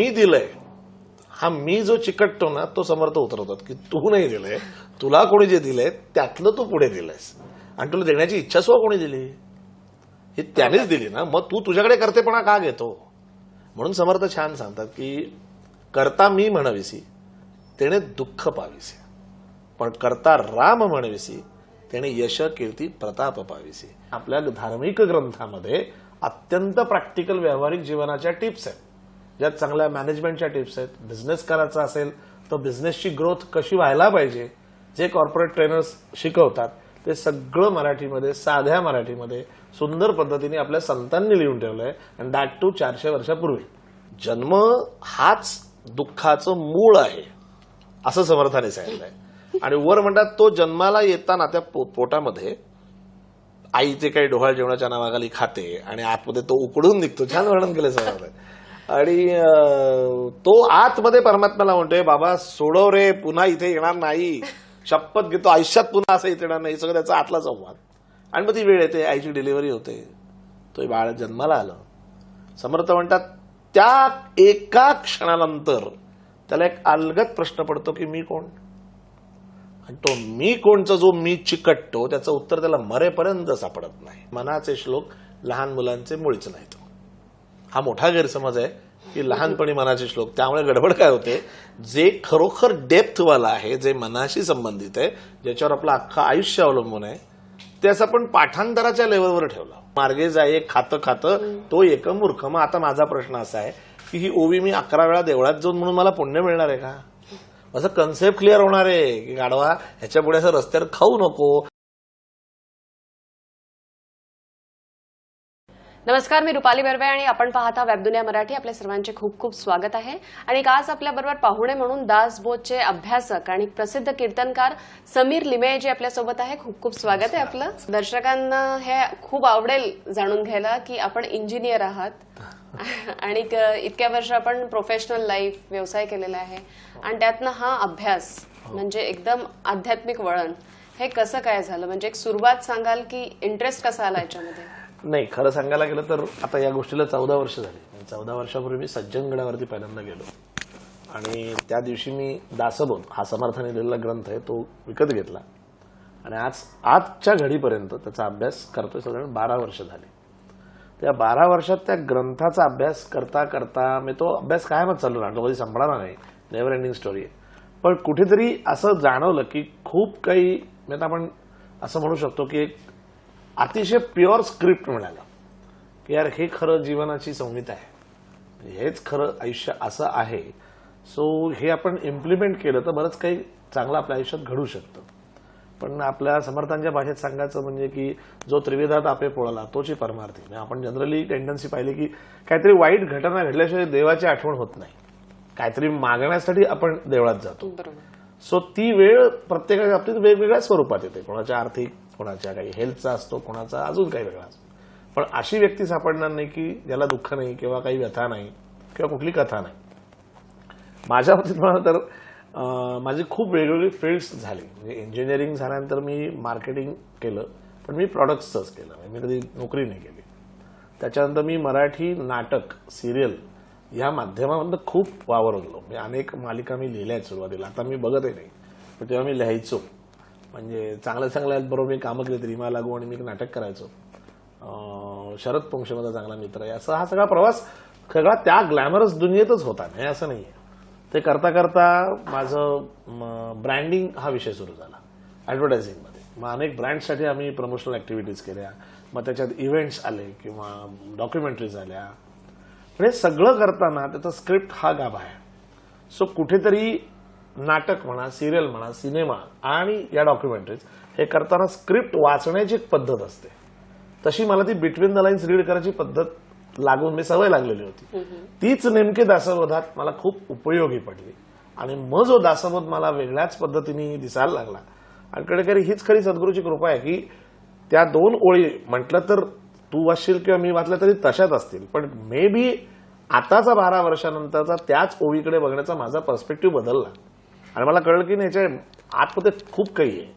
मी दिलंय, हा मी जो चिकटतो ना तो समर्थ उतरवतात की तू नाही दिलंय, तुला कोणी जे दिलंय त्यातलं तू पुढे दिलंयस आणि तुला देण्याची इच्छा सुद्धा कोणी दिली, ही त्यानेच दिली ना, मग तू तुझ्याकडे करतेपणा का घेतो. म्हणून समर्थ छान सांगतात की करता मी म्हणविसी तेने दुःख पाविसे, पण करता राम म्हणविसी तेने यश कीर्ती प्रताप पाविसे. आपल्या धार्मिक ग्रंथामध्ये अत्यंत प्रॅक्टिकल व्यावहारिक जीवनाच्या टिप्स आहेत, ज्यात चांगल्या मॅनेजमेंटच्या टिप्स आहेत. बिझनेस करायचा असेल तर बिझनेसची ग्रोथ कशी व्हायला पाहिजे, जे कॉर्पोरेट ट्रेनर्स शिकवतात ते सगळं मराठीमध्ये, साध्या मराठीमध्ये सुंदर पद्धतीने आपल्या संतांनी लिहून ठेवलंय, आणि दॅट टू 400 वर्षापूर्वी. जन्म हाच दुःखाचं मूळ आहे असं समर्थाने सांगितलंय. आणि वर म्हणतात तो जन्माला येताना त्या पोटामध्ये आई ते काही ढोहाळ जेवणाच्या नावाखाली खाते आणि आतमध्ये तो उकडून निघतो. छान वर्णन केलं समर्थ. आणि तो आतमध्ये परमात्म्याला म्हणतोय बाबा सोडव रे, पुन्हा इथे येणार नाही, शपथ घेतो आयुष्यात पुन्हा असं इथे येणार नाही. सगळं त्याचा आतला संवाद. आणि मग ती वेळ येते, आईची डिलिव्हरी होते, तो बाळ जन्माला आलं. समर्थ म्हणतात त्या एका क्षणानंतर त्याला एक अलगद प्रश्न पडतो की मी कोण. आणि तो मी कोणचा जो मी चिकटतो त्याचं उत्तर त्याला मरेपर्यंत सापडत नाही. मनाचे श्लोक लहान मुलांचे मुळीच नाहीत. हा मोठा गैरसमज आहे की लहानपणी मनाचे श्लोक. त्यामुळे गडबड काय होते, जे खरोखर डेप्थवाला आहे, जे मनाशी संबंधित आहे, ज्याच्यावर आपलं अख्खं आयुष्य अवलंबून आहे, ते असं आपण पाठांतराच्या लेवलवर ठेवलं. मार्गे जाये खातं खातं तो एक मूर्ख. मग आता माझा प्रश्न असा आहे की ही ओवी मी 11 वेळा देवळात जाऊन म्हणून मला पुण्य मिळणार आहे का. असं कन्सेप्ट क्लिअर होणार आहे की गाढवा ह्याच्या पुढे असं रस्त्यावर खाऊ नको. नमस्कार, मी रुपाली बर्वे आणि आपण पाहता वेबदुनिया मराठी. आपल्या सर्वांचे खूप खूप स्वागत आहे. आणि आज आपल्याबरोबर पाहुणे म्हणून दासबोधचे अभ्यासक आणि प्रसिद्ध कीर्तनकार समीर लिमये आपल्यासोबत आहे. खूप खूप स्वागत आहे आपलं. दर्शकांना हे खूप आवडेल जाणून घ्यायला की आपण इंजिनियर आहात आणि इतक्या वर्ष आपण प्रोफेशनल लाईफ व्यवसाय केलेला आहे, आणि त्यातनं हा अभ्यास म्हणजे एकदम आध्यात्मिक वळण, हे कसं काय झालं, म्हणजे एक सुरुवात सांगाल की इंटरेस्ट कसा आला याच्यामध्ये. नाही, खरं सांगायला गेलं तर आता या गोष्टीला 14 वर्ष झाली. 14 वर्षापूर्वी मी सज्जनगडावरती पहिल्यांदा गेलो आणि त्या दिवशी मी दासबोध हा समर्थाने लिहिलेला ग्रंथ आहे तो विकत घेतला आणि आजच्या घडीपर्यंत त्याचा अभ्यास करतोय. साधारण 12 वर्ष झाली. त्या 12 वर्षात त्या ग्रंथाचा अभ्यास करता करता मी तो अभ्यास कायमच चालू राहतो, कधी संपणार नाही, नेव्हर एंडिंग स्टोरी आहे. पण कुठेतरी असं जाणवलं की खूप काही म्हणजे आपण असं म्हणू शकतो की एक अतिशय प्युअर स्क्रिप्ट मिळाला की यार हे खरं जीवनाची संहिता आहे, हेच खरं आयुष्य असं आहे. सो हे आपण इम्प्लिमेंट केलं तर बरंच काही चांगलं आपल्या आयुष्यात घडू शकतं. पण आपल्या समर्थांच्या भाषेत सांगायचं म्हणजे की जो त्रिविधात आपे पोळाला तोची परमार्थी. म्हणजे आपण जनरली टेंडन्सी पाहिली की काहीतरी वाईट घटना घडल्याशिवाय देवाची आठवण होत नाही, काहीतरी मागण्यासाठी आपण देवळात जातो. सो ती वेळ प्रत्येकाच्या बाबतीत वेगवेगळ्या स्वरूपात येते. कोणाच्या आर्थिक, कोणाच्या काही हेल्थचा असतो, कोणाचा अजून काही वेगळा असतो. पण अशी व्यक्ती सापडणार नाही की ज्याला दुःख नाही किंवा काही व्यथा नाही किंवा कुठली कथा नाही. माझ्या बाबतीत म्हणाल तर माझी खूप वेगवेगळी फील्ड्स झाली. म्हणजे इंजिनिअरिंग झाल्यानंतर मी मार्केटिंग केलं, पण मी प्रॉडक्ट्सच केलं, मी कधी नोकरी नाही केली. त्याच्यानंतर मी मराठी नाटक, सिरियल या माध्यमामधून खूप वावरलो. म्हणजे अनेक मालिका मी लिहिल्या आहेत सुरुवातीला, आता मी बघतही नाही, पण तेव्हा मी लिहायचो. म्हणजे चांगल्या बरोबर मी कामं केली. रीमा लागू आणि मी नाटक करायचो. शरद पोंक्षे माझा चांगला मित्र आहे. असा हा सगळा प्रवास सगळा त्या ग्लॅमरस दुनियेतच होता, हे असं नाहीये. ते करता करता माझं ब्रँडिंग हा विषय सुरू झाला ॲडव्हर्टायझिंगमध्ये. मग अनेक ब्रँडसाठी आम्ही प्रमोशनल ॲक्टिव्हिटीज केल्या. मग त्याच्यात इव्हेंट्स आले किंवा डॉक्युमेंटरीज आल्या. हे सगळं करताना त्याचा स्क्रिप्ट हा गाभा आहे. सो कुठेतरी नाटक म्हणा, सिरियल म्हणा, सिनेमा आणि या डॉक्युमेंटरीज हे करताना स्क्रिप्ट वाचण्याची एक पद्धत असते, तशी मला ती बिटवीन द लाईन्स रीड करायची पद्धत लागून मी सवय लागलेली होती. तीच नेमकी दासबोधात मला खूप उपयोगी पडली. आणि मग जो दासबोध मला वेगळ्याच पद्धतीने दिसायला लागला. आणि कडेकरी हीच खरी सद्गुरूची कृपा आहे की त्या 2 ओळी म्हटलं तर तू वाचशील किंवा मी वाचल्या तरी तशाच असतील, पण मे बी आताचा 12 वर्षानंतरचा त्याच ओळीकडे बघण्याचा माझा पर्स्पेक्टिव्ह बदलला. आणि मला कळलं की याच्या आतमध्ये खूप काही आहे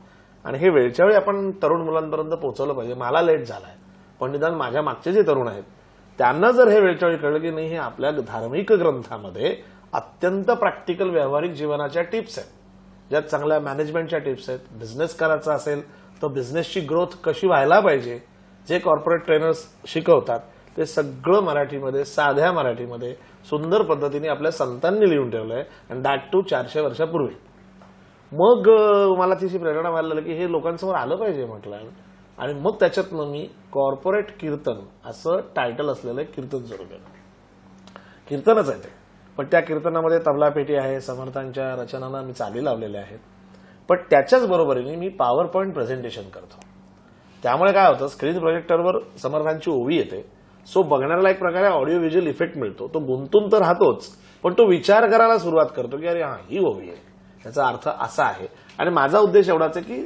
आणि हे वेळच्या वेळी आपण तरुण मुलांपर्यंत पोहोचवलं पाहिजे. मला लेट झालाय, पण निदान माझ्या मागचे जे तरुण आहेत त्यांना जर हे वेळच्यावेळी कळलं की नाही हे आपल्या धार्मिक ग्रंथामध्ये अत्यंत प्रॅक्टिकल व्यावहारिक जीवनाच्या टिप्स आहेत, ज्यात चांगल्या मॅनेजमेंटच्या टिप्स आहेत, बिझनेस करायचा असेल तर बिझनेसची ग्रोथ कशी व्हायला पाहिजे, जे कॉर्पोरेट ट्रेनर्स शिकवतात ते सगळं मराठीमध्ये, साध्या मराठीमध्ये सुंदर पद्धतीने आपल्या संतांनी लिहून ठेवलंय, आणि दॅट टू 400 वर्षापूर्वी. मग मला तिची प्रेरणा व्हायला लागली की हे लोकांसमोर आलं पाहिजे म्हटलं, आणि मग त्याच्यातनं मी कॉर्पोरेट कीर्तन असं टायटल असलेलं कीर्तन सुरू केलं. कीर्तनच आहे ते, पण त्या कीर्तनामध्ये तबला पेटी आहे, समर्थांच्या रचनांना मी चाली लावलेल्या आहेत, पण त्याच्याच बरोबरीने मी पॉवर पॉईंट प्रेझेंटेशन करतो. त्यामुळे काय होतं, स्क्रीन प्रोजेक्टरवर समर्थांची ओवी येते, सो बघणाऱ्याला एक प्रकारे ऑडिओ व्हिज्युअल इफेक्ट मिळतो. तो गुंतून तर राहतोच, पण तो विचार करायला सुरुवात करतो की अरे हा ही ओवी आहे, त्याचा अर्थ असा आहे. आणि माझा उद्देश एवढाच आहे की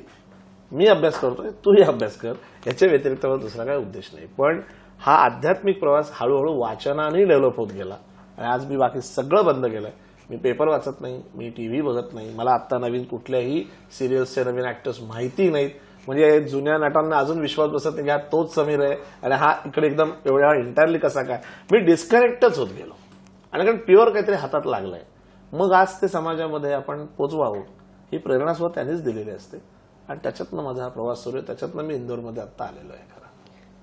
मी अभ्यास करतोय, तूही अभ्यास कर, याच्या व्यतिरिक्त दुसरा काही उद्देश नाही. पण हा आध्यात्मिक प्रवास हळूहळू वाचनाने डेव्हलप होत गेला, आणि आज मी बाकी सगळं बंद केलंय. मी पेपर वाचत नाही, मी टीव्ही बघत नाही, मला आता नवीन कुठल्याही सिरियल्सचे नवीन ऍक्टर्स माहिती नाहीत. म्हणजे जुन्या नटांना अजून विश्वास बसत नाही की हा तोच समीर आहे आणि हा इकडे एकदम एवढ्या इंटायरली कसा काय. मी डिस्कनेक्टच होत गेलो, आणि कारण प्युअर काहीतरी हातात लागलंय. मग आज ते समाजामध्ये आपण पोचवावं ही प्रेरणा सुद्धा त्यांनीच दिलेली असते, आणि त्याच्यातनं माझा हा प्रवास सुरू आहे. त्याच्यातनं मी इंदोरमध्ये आता आलेलो आहे. खरं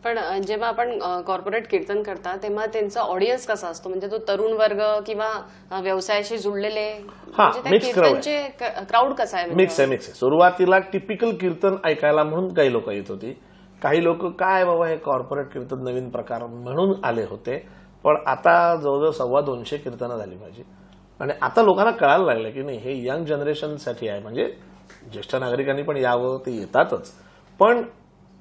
पण जेव्हा आपण कॉर्पोरेट कीर्तन करता तेव्हा त्यांचा ऑडियन्स कसा असतो, म्हणजे तो तरुण वर्ग किंवा व्यवसायाशी जुळलेले, म्हणजे त्या mixed crowd कीर्तनचे क्राऊड कसा आहे? मिक्स आहे. सुरुवातीला टिपिकल कीर्तन ऐकायला म्हणून काही लोक येत होती, काही लोक काय बाबा हे कॉर्पोरेट कीर्तन नवीन प्रकार म्हणून आले होते. पण आता जवळजवळ 250 कीर्तनं झाली माझी, आणि आता लोकांना कळायला लागलं की नाही हे यंग जनरेशनसाठी आहे. म्हणजे ज्येष्ठ नागरिकांनी पण यावं, ते येतातच, पण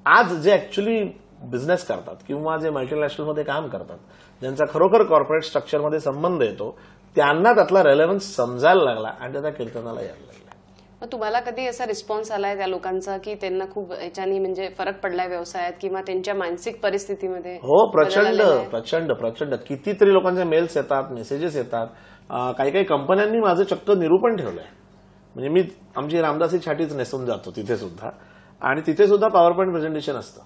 आज जे ऍक्च्युली बिझनेस करतात किंवा जे मल्टीनॅशनलमध्ये काम करतात, ज्यांचा खरोखर कॉर्पोरेट स्ट्रक्चरमध्ये संबंध येतो, त्यांना त्यातला रेलेव्हन्स समजायला लागला, आणि त्या कीर्तनाला यायला लागला. मग तुम्हाला कधी असा रिस्पॉन्स आलाय त्या लोकांचा की त्यांना खूप याच्यानी म्हणजे फरक पडलाय व्यवसायात किंवा त्यांच्या मानसिक परिस्थितीमध्ये? हो, प्रचंड प्रचंड प्रचंड. कितीतरी लोकांचे मेल्स येतात, मेसेजेस येतात. काही काही कंपन्यांनी माझं चक्क निरूपण ठेवलंय. म्हणजे मी आमची रामदासी छाटीच नेसून जातो तिथे सुद्धा, आणि तिथे सुद्धा पॉवर पॉईंट प्रेझेंटेशन असतं.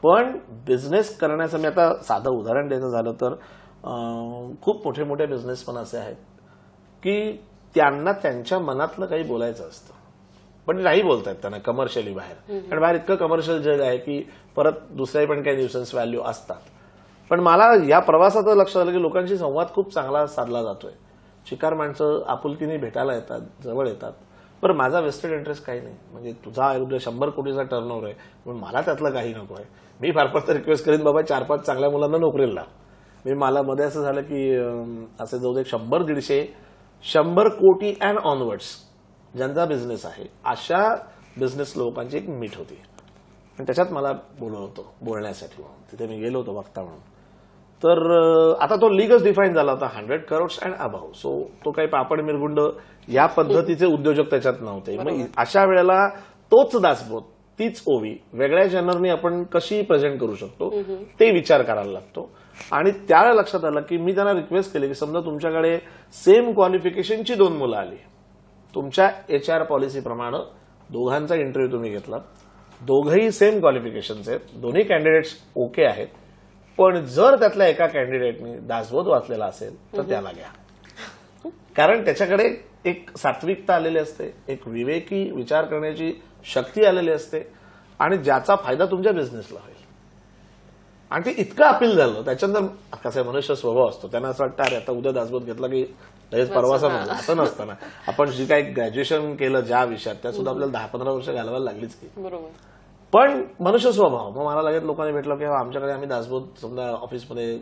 पण बिझनेस करण्याचं, मी आता साधं उदाहरण द्यायचं झालं तर खूप मोठे मोठे बिझनेस पण असे आहेत की त्यांना त्यांच्या मनातलं काही बोलायचं असतं, पण नाही बोलतायत त्यांना कमर्शियली बाहेर. कारण बाहेर इतकं कमर्शियल जग आहे की परत दुसऱ्याही पण काही न्यूसन्स व्हॅल्यू असतात. पण मला या प्रवासात लक्षात आलं की लोकांशी संवाद खूप चांगला साधला जातोय. शिकार माणसं आपुलकीने भेटायला येतात, जवळ येतात. बरं, माझा वेस्टेड इंटरेस्ट काही नाही. म्हणजे तुझा 100 कोटीचा टर्नओव्हर आहे, पण मला त्यातलं काही नको आहे. मी फार फार तर रिक्वेस्ट करीन बाबा 4-5 चांगल्या मुलांना नोकरीला लाव. मी मला मध्ये असं झालं की असे जवळ 100-150 कोटी अँड ऑनवर्ड्स ज्यांचा बिझनेस आहे अशा बिझनेस लोकांची एक मीट होती, आणि त्याच्यात मला बोलवलं होतं बोलण्यासाठी. तिथे मी गेलो होतो वक्ता म्हणून. तर आता तो लीगच डिफाईन झाला होता 100 करोड्स अँड अबाव. सो तो काही पापड मिरगुंड या पद्धतीचे उद्योजक त्याच्यात नव्हते. मग अशा वेळेला तोच दासबोध, तीच ओवी वेगळ्या जनरनी आपण कशी प्रेझेंट करू शकतो ते विचार करायला लागतो. आणि त्यावेळेला लक्षात आलं की मी त्यांना रिक्वेस्ट केली की समजा तुमच्याकडे सेम क्वालिफिकेशनची 2 मुलं आली, तुमच्या HR पॉलिसीप्रमाणे दोघांचा इंटरव्ह्यू तुम्ही घेतला, दोघंही सेम क्वालिफिकेशनचे आहेत, दोन्ही कॅन्डिडेट्स ओके आहेत, पण जर त्यातल्या एका कॅन्डिडेटनी दासबोध वाचलेला असेल तर त्याला घ्या. कारण त्याच्याकडे एक सात्विकता आलेली असते, एक विवेकी विचार करण्याची शक्ती आलेली असते, आणि ज्याचा फायदा तुमच्या बिझनेसला होईल. आणि ते इतकं अपील झालं. त्याच्यानंतर कसा मनुष्य स्वभाव असतो, त्यांना असं वाटतं अरे आता उद्या दासबोध घेतला की लगेच परवासा म्हणतो. असं नसतं ना. आपण जी काही ग्रॅज्युएशन केलं ज्या विषयात, त्या सुद्धा आपल्याला 10-15 वर्ष घालवायला लागलीच की. बरोबर. पण मनुष्य स्वभाव. मग मला लगेच लोकांनी भेटलं की आमच्याकडे आम्ही दासबोध समजा ऑफिसमध्ये,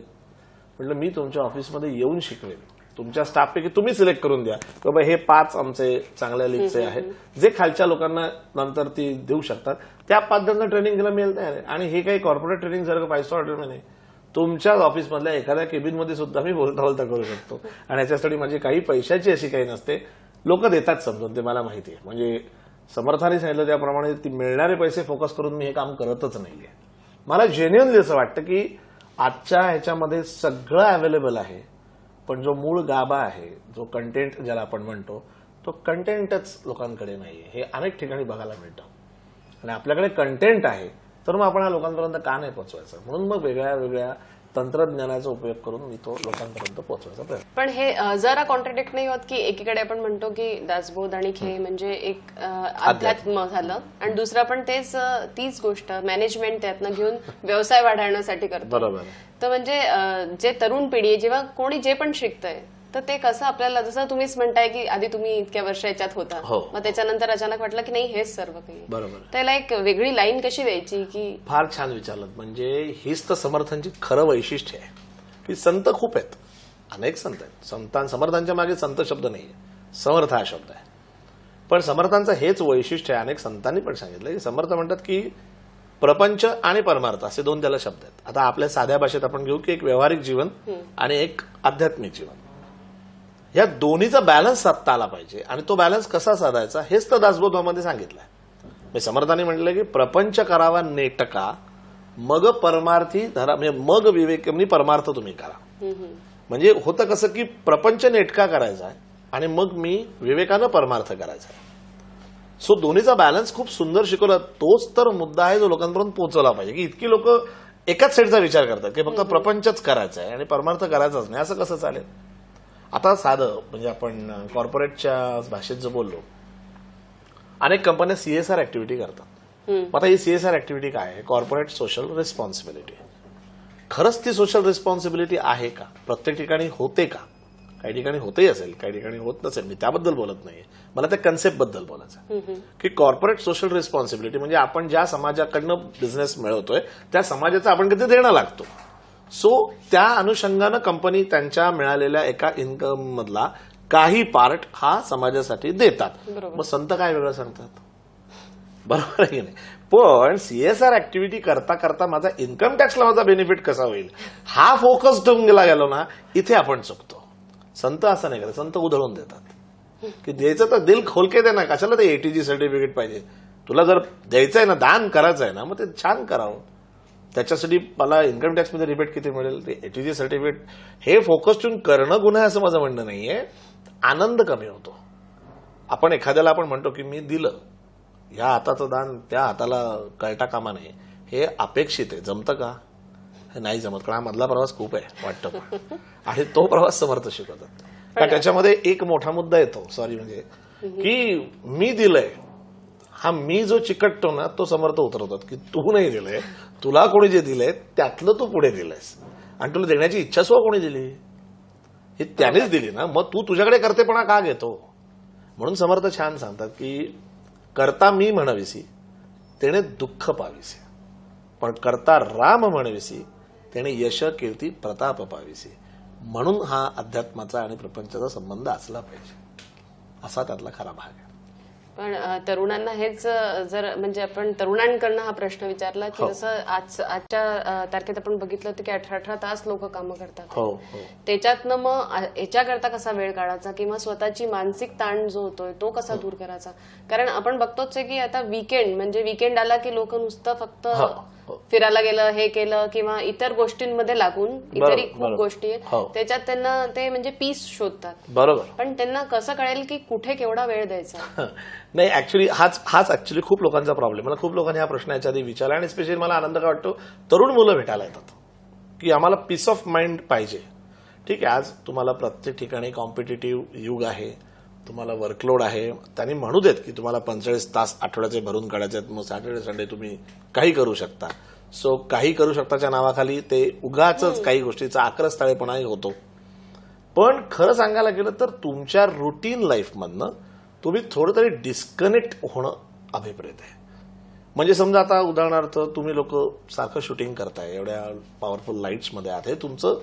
म्हटलं मी तुमच्या ऑफिसमध्ये येऊन शिकवेन, तुमच्या स्टाफपैकी तुम्ही सिलेक्ट करून द्या की बाबा हे 5 आमचे चांगल्या लीगचे आहेत, जे खालच्या लोकांना नंतर ती देऊ शकतात. त्या 5 जणांना ट्रेनिंग द्यायला मिळेल तयार आहे. आणि हे काही कॉर्पोरेट ट्रेनिंग सारखं 5 स्टार हॉटेल नाही, तुमच्याच ऑफिसमधल्या एखाद्या केबिनमध्ये सुद्धा मी बोलता करू शकतो. आणि याच्यासाठी माझी काही पैशाची अशी काही नसते. लोक देतात समजून, ते मला माहिती आहे. म्हणजे समर्थाने सांगितलं त्याप्रमाणे ती मिळणारे पैसे फोकस करून मी हे काम करतच नाहीये. मला जेन्युअनली असं वाटतं की आजच्या ह्याच्यामध्ये सगळं अवेलेबल आहे, पण जो मूळ गाभा आहे, जो कंटेंट ज्याला आपण म्हणतो, तो कंटेंटच लोकांकडे नाहीये. हे अनेक ठिकाणी बघायला मिळतं. आणि आपल्याकडे कंटेंट आहे तर मग आपण हा लोकांपर्यंत का नाही पोहोचवायचं. म्हणून मग वेगळ्या वेगळ्या तंत्रज्ञानाचा उपयोग करून मी तो लोकांपर्यंत पोहोचवायचा प्रयत्न. पण हे जरा कॉन्ट्रडिक्ट नाही होत की एकीकडे आपण म्हणतो की दासबोध आणि खेळ म्हणजे एक अध्यात्म झालं आणि दुसरं पण तीच गोष्ट मॅनेजमेंट त्यातनं घेऊन व्यवसाय वाढवण्यासाठी करतो. बरोबर. तर म्हणजे जे तरुण पिढी आहे जेव्हा कोणी जे पण शिकतंय तर ते कसं आपल्याला, जसं तुम्हीच म्हणताय की आधी तुम्ही इतक्या वर्ष याच्यात होता, मग त्याच्यानंतर अचानक वाटलं की नाही हेच सर्व काही. बरोबर. त्याला एक वेगळी लाईन कशी द्यायची की. फार छान विचारलं. म्हणजे हीच तर समर्थांची खरं वैशिष्ट्य आहे की संत खूप आहेत, अनेक संत आहेत. समर्थांच्या मागे संत शब्द नाहीये, समर्थ हा शब्द आहे. पण समर्थांचं हेच वैशिष्ट्य आहे. अनेक संतांनी पण सांगितलं की समर्थ म्हणतात की प्रपंच आणि परमार्थ असे दोन त्याला शब्द आहेत. आता आपल्या साध्या भाषेत आपण घेऊ की एक व्यावहारिक जीवन आणि एक आध्यात्मिक जीवन, या दोन्हीचा बॅलन्स साधता आला पाहिजे. आणि तो बॅलन्स कसा साधायचा हेच तर दासबोधामध्ये सांगितलंय. समर्थांनी म्हटलं की प्रपंच करावा नेटका, मग परमार्थी धरा, म्हणजे मग विवेक परमार्थ तुम्ही करा. म्हणजे होतं कसं की प्रपंच नेटका करायचा आहे आणि मग मी विवेकानं परमार्थ करायचा आहे. सो दोन्हीचा बॅलन्स खूप सुंदर शिकवला. तोच तर मुद्दा आहे जो लोकांपर्यंत पोहोचवला पाहिजे. की इतकी लोक एकाच साईडचा विचार करतात की फक्त प्रपंचच करायचा आहे आणि परमार्थ करायचाच नाही, असं कसं चालेल. आता साधं म्हणजे आपण कॉर्पोरेटच्या भाषेत जो बोललो, अनेक कंपन्या CSR ऍक्टिव्हिटी करतात. आता ही CSR ऍक्टिव्हिटी काय आहे? Corporate social responsibility. खरंच ती सोशल रिस्पॉन्सिबिलिटी आहे का? प्रत्येक ठिकाणी होते का? काही ठिकाणी होतही असेल, काही ठिकाणी होत नसेल. मी त्याबद्दल बोलत नाहीये, मला त्या कन्सेप्ट बद्दल बोलायचं की कॉर्पोरेट सोशल रिस्पॉन्सिबिलिटी म्हणजे आपण ज्या समाजाकडनं बिझनेस मिळवतोय त्या समाजाचं आपण किती देणं लागतो. सो त्या अनुषंगानं कंपनी त्यांच्या मिळालेल्या एका इन्कम मधला काही पार्ट हा समाजासाठी देतात. मग संत काय वेगळं सांगतात? बरोबर आहे की नाही? पण CSR ऍक्टिव्हिटी करता करता माझा इन्कम टॅक्सला माझा बेनिफिट कसा होईल हा फोकस ठेवून गेलो ना, इथे आपण चुकतो. संत असं नाही करत. संत उधळून देतात की द्यायचं तर दिल खोलके दे ना, कशाला ते ATG सर्टिफिकेट पाहिजे. तुला जर द्यायचंय ना, दान करायचंय ना, मग ते छान करावं. त्याच्यासाठी मला इन्कम टॅक्स मध्ये रिबेट किती मिळेल, ते ATG सर्टिफिकेट, हे फोकस ठेवून करणं गुन्हा असं माझं म्हणणं नाहीये. आनंद कमी होतो. आपण एखाद्याला आपण म्हणतो की मी दिलं, या हाताचं दान त्या हाताला कळता कामा नये, हे अपेक्षित आहे. जमतं का? हे नाही जमत, कारण हा मधला प्रवास खूप आहे वाटतं. आणि तो प्रवास समर्थ शिकवतात. कारण त्याच्यामध्ये एक मोठा मुद्दा येतो, सॉरी, म्हणजे की मी दिलंय, हा मी जो चिकटतो ना तो समर्थ उतरवतात की तू नाही दिलंय, तुला कोणी जे दिलंय त्यातलं तू पुढे दिलंयस आणि तुला देण्याची इच्छा सुद्धा कोणी दिली, हे त्यानेच दिली ना, मग तू तुझ्याकडे करतेपणा का घेतो. म्हणून समर्थ छान सांगतात की करता मी म्हणविसी तेने दुःख पाविसे, पण करता राम म्हणविसी तेने यश कीर्ती प्रताप पाविसे. म्हणून हा अध्यात्माचा आणि प्रपंचाचा संबंध असला पाहिजे, असा त्यातला खरा भाग आहे. पण तरुणांना हेच जर म्हणजे आपण तरुणांकडनं हा प्रश्न विचारला की जसं आजच्या तारखेत आपण बघितलं होतं की 18 तास लोक कामं करतात, त्याच्यातनं मग याच्याकरता कसा वेळ काढायचा किंवा स्वतःची मानसिक ताण जो होतोय तो कसा दूर करायचा. कारण आपण बघतोच आहे की आता वीकेंड म्हणजे वीकेंड आला की लोक नुसतं फक्त फिरायला गेलं, हे केलं किंवा इतर गोष्टींमध्ये लागून, इतरही खूप गोष्टी आहेत त्याच्यात त्यांना ते म्हणजे पीस शोधतात. बरोबर. पण त्यांना कसं कळेल की कुठे केवढा वेळ द्यायचा. नाही, ऍक्च्युली हाच ऍक्च्युली खूप लोकांचा प्रॉब्लेम. मला खूप लोकांनी हा प्रश्न याच्या आधी विचारला आणि स्पेशली मला आनंद काय वाटतो, तरुण मुलं भेटायला येतात की आम्हाला पीस ऑफ माइंड पाहिजे. ठीक आहे, आज तुम्हाला प्रत्येक ठिकाणी कॉम्पिटिटिव्ह युग आहे, तुम्हाला वर्कलोड आहे, त्यांनी म्हणू देत की तुम्हाला 45 तास आठवड्याचे भरून काढायचे आहेत, मग सॅटर्डे संडे तुम्ही काही करू शकता. सो काही करू शकताच्या नावाखाली ते उगाच काही गोष्टीचा आक्रस्ताळेपणाही होतो. पण खरं सांगायला गेलं तर तुमच्या रुटीन लाईफमधनं तुम्ही थोडं तरी डिस्कनेक्ट होणं अभिप्रेत आहे. म्हणजे समजा आता उदाहरणार्थ तुम्ही लोक सारखं शूटिंग करताय, एवढ्या पॉवरफुल लाईट्समध्ये आहात, हे तुमचं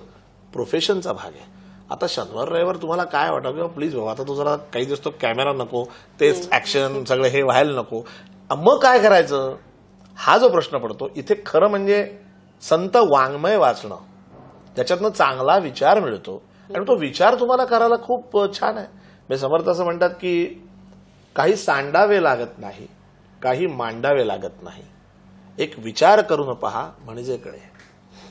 प्रोफेशनचा भाग आहे. आता शनिवार रविवार तुम्हाला काय वाटतं किंवा प्लीज बाबा आता तू जरा काही दिवस तो कॅमेरा नको, तेच ऍक्शन सगळं हे व्हायला नको, मग काय करायचं, हा जो प्रश्न पडतो इथे. खरं म्हणजे संत वाङ्मय वाचणं, त्याच्यातनं चांगला विचार मिळतो आणि तो विचार तुम्हाला करायला खूप छान आहे. म्हणजे समर्थ असं म्हणतात की काही सांडावे लागत नाही, काही मांडावे लागत नाही, एक विचार करून पहा म्हणजे कळे.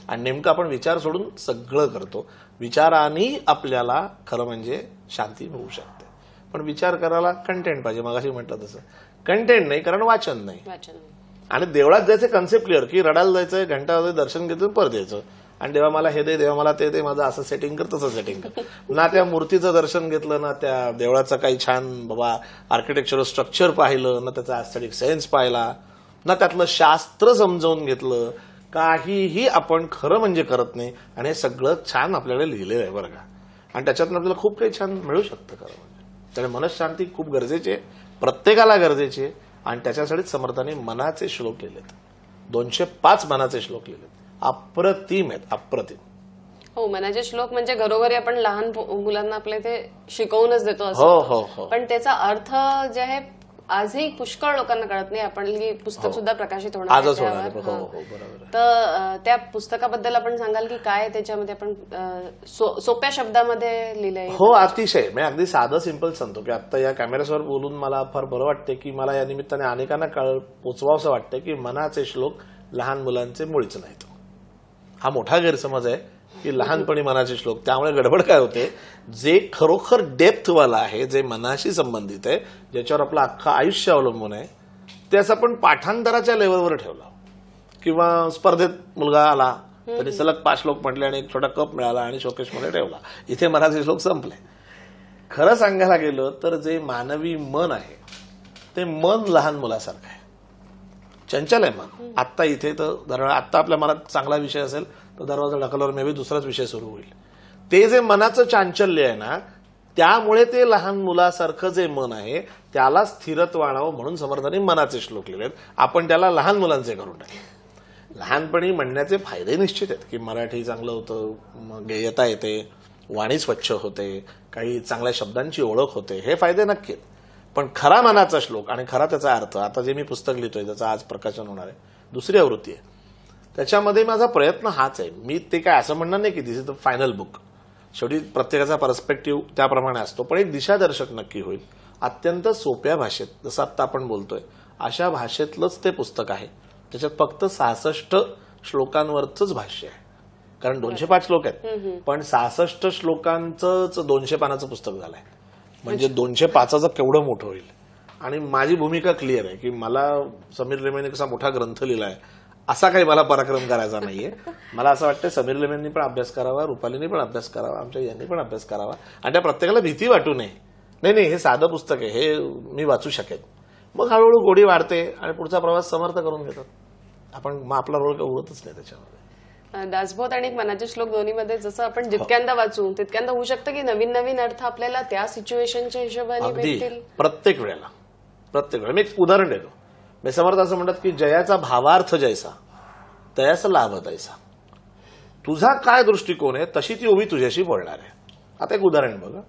आणि नेमकं आपण विचार सोडून सगळं करतो. विचाराने आपल्याला खरं म्हणजे शांती मिळू शकते. पण विचार करायला कंटेंट पाहिजे. मगाशी म्हटलं तसं कंटेंट नाही, कारण वाचन नाही. आणि देवळात जायचं कन्सेप्ट क्लिअर की रडायला जायचंय, घंटा दर्शन घेतो परत यायचं, आणि देवा मला हे दे, देवा मला ते दे, माझं असं सेटिंग कर, तसं सेटिंग कर. ना त्या मूर्तीचं दर्शन घेतलं, ना त्या देवळाचं काही छान बाबा आर्किटेक्चरल स्ट्रक्चर पाहिलं, ना त्याचा ॲस्थेटिक सेन्स पाहिला, ना त्यातलं शास्त्र समजावून घेतलं. काहीही आपण खरं म्हणजे करत नाही. आणि हे सगळं छान आपल्याकडे लिहिलेलं आहे बरं का. आणि त्याच्यातून आपल्याला खूप काही छान मिळू शकतं खरं म्हणजे. त्यामुळे मनःशांती खूप गरजेची आहे, प्रत्येकाला गरजेची आहे. आणि त्याच्यासाठीच समर्थांनी मनाचे श्लोक लिहिलेत. 205 मनाचे श्लोक लिहिलेत. अप्रतिम आहेत, अप्रतिम. हो, मनाचे श्लोक म्हणजे घरोघरी आपण लहान मुलांना आपले ते शिकवूनच देतो हो असं. हो हो. पण त्याचा अर्थ जे आहे आजही पुष्कळ लोकांना कळत नाही. आपण पुस्तक सुद्धा प्रकाशित होणार आहे आजच होणार आहे. त्यावर. हो हां. हो बरोबर आहे. तर त्या पुस्तकाबद्दल आपण सांगाल की काय त्याच्यामध्ये आपण सोप्या शब्दामध्ये लिहिलंय? हो, अतिशय. मी अगदी साधं सिंपल सांगतो की आता या कॅमेऱ्यासमोर बोलून मला फार बरं वाटते की मला या निमित्ताने अनेकांना पोचवावंसं वाटतं की मनाचे श्लोक लहान मुलांचे मुळीच नाहीत. हा मोठा गैरसमज आहे की लहानपणी मनाचे श्लोक. त्यामुळे गडबड काय होते, जे खरोखर डेप्थवाला आहे, जे मनाशी संबंधित आहे, ज्याच्यावर आपलं अख्खं आयुष्य अवलंबून आहे, ते असं आपण पाठांतराच्या लेवलवर ठेवलं. किंवा स्पर्धेत मुलगा आला, त्यांनी सलग 5 श्लोक म्हटले आणि एक छोटा कप मिळाला आणि शोकेशमध्ये ठेवला. इथे मनाचे श्लोक संपले. खरं सांगायला गेलं तर जे मानवी मन आहे ते मन लहान मुलासारखं आहे, चंचल आहे मन. आत्ता इथे तर आत्ता आपल्या मनात चांगला विषय असेल तर दरवाजा ढकलल्यावर मे बी दुसराच विषय सुरू होईल. ते जे मनाचं चांचल्य आहे ना, त्यामुळे ते लहान मुलासारखं जे मन आहे त्याला स्थिरत्व आणावं म्हणून समर्थांनी मनाचे श्लोक लिहिलेत. आपण त्याला लहान मुलांचे करून टाकले. लहानपणी म्हणण्याचे फायदे निश्चित आहेत की मराठी चांगलं होतं, गेयता येते, वाणी स्वच्छ होते, काही चांगल्या शब्दांची ओळख होते, हे फायदे नक्की. पण खरा मनाचा श्लोक आणि खरा त्याचा अर्थ, आता जे मी पुस्तक लिहितोय त्याचं आज प्रकाशन होणार आहे, दुसरी आवृत्ती आहे, त्याच्यामध्ये माझा प्रयत्न हाच आहे. मी ते काय असं म्हणणार नाही की दिस इज द फायनल बुक. शेवटी प्रत्येकाचा पर्स्पेक्टिव्ह त्याप्रमाणे असतो, पण एक दिशादर्शक नक्की होईल अत्यंत सोप्या भाषेत. जसं आत्ता आपण बोलतोय अशा भाषेतलंच ते पुस्तक आहे. त्याच्यात फक्त 66 श्लोकांवरच भाष्य आहे, कारण 205 श्लोक आहेत, पण 66 श्लोकांचं 200 पानाचं पुस्तक झालंय. म्हणजे 205चं केवढं मोठं होईल. आणि माझी भूमिका क्लिअर आहे की मला समीर लेमेने कसा मोठा ग्रंथ लिहिलाय असा काही मला पराक्रम करायचा नाहीये. मला असं वाटतं समीर लेमेंनी पण अभ्यास करावा, रुपालीनी पण अभ्यास करावा, आमच्या यांनी पण अभ्यास करावा. आणि त्या प्रत्येकाला भीती वाटू नये, नाही हे साधं पुस्तक आहे, हे मी वाचू शकेन. मग हळूहळू गोडी वाढते आणि पुढचा प्रवास समर्थ करून घेतात आपण. मग आपला रोल काही उरतच नाही त्याच्यामध्ये. दासबोध आणि मनाचे श्लोक दोन्हीमध्ये जसं आपण जितक्यांदा वाचू तितक्यांदा होऊ शकतं की नवीन नवीन अर्थ आपल्याला त्या सिच्युएशनच्या हिशोबाने भेटतील. प्रत्येक वेळेला मी एक उदाहरण देतो. मी समर्थ असं म्हणतात की जयाचा भावार्थ जैसा तयाचा लाभ तैसा. तुझा काय दृष्टिकोन आहे तशी ती ओवी तुझ्याशी बोलणार आहे. आता एक उदाहरण बघा.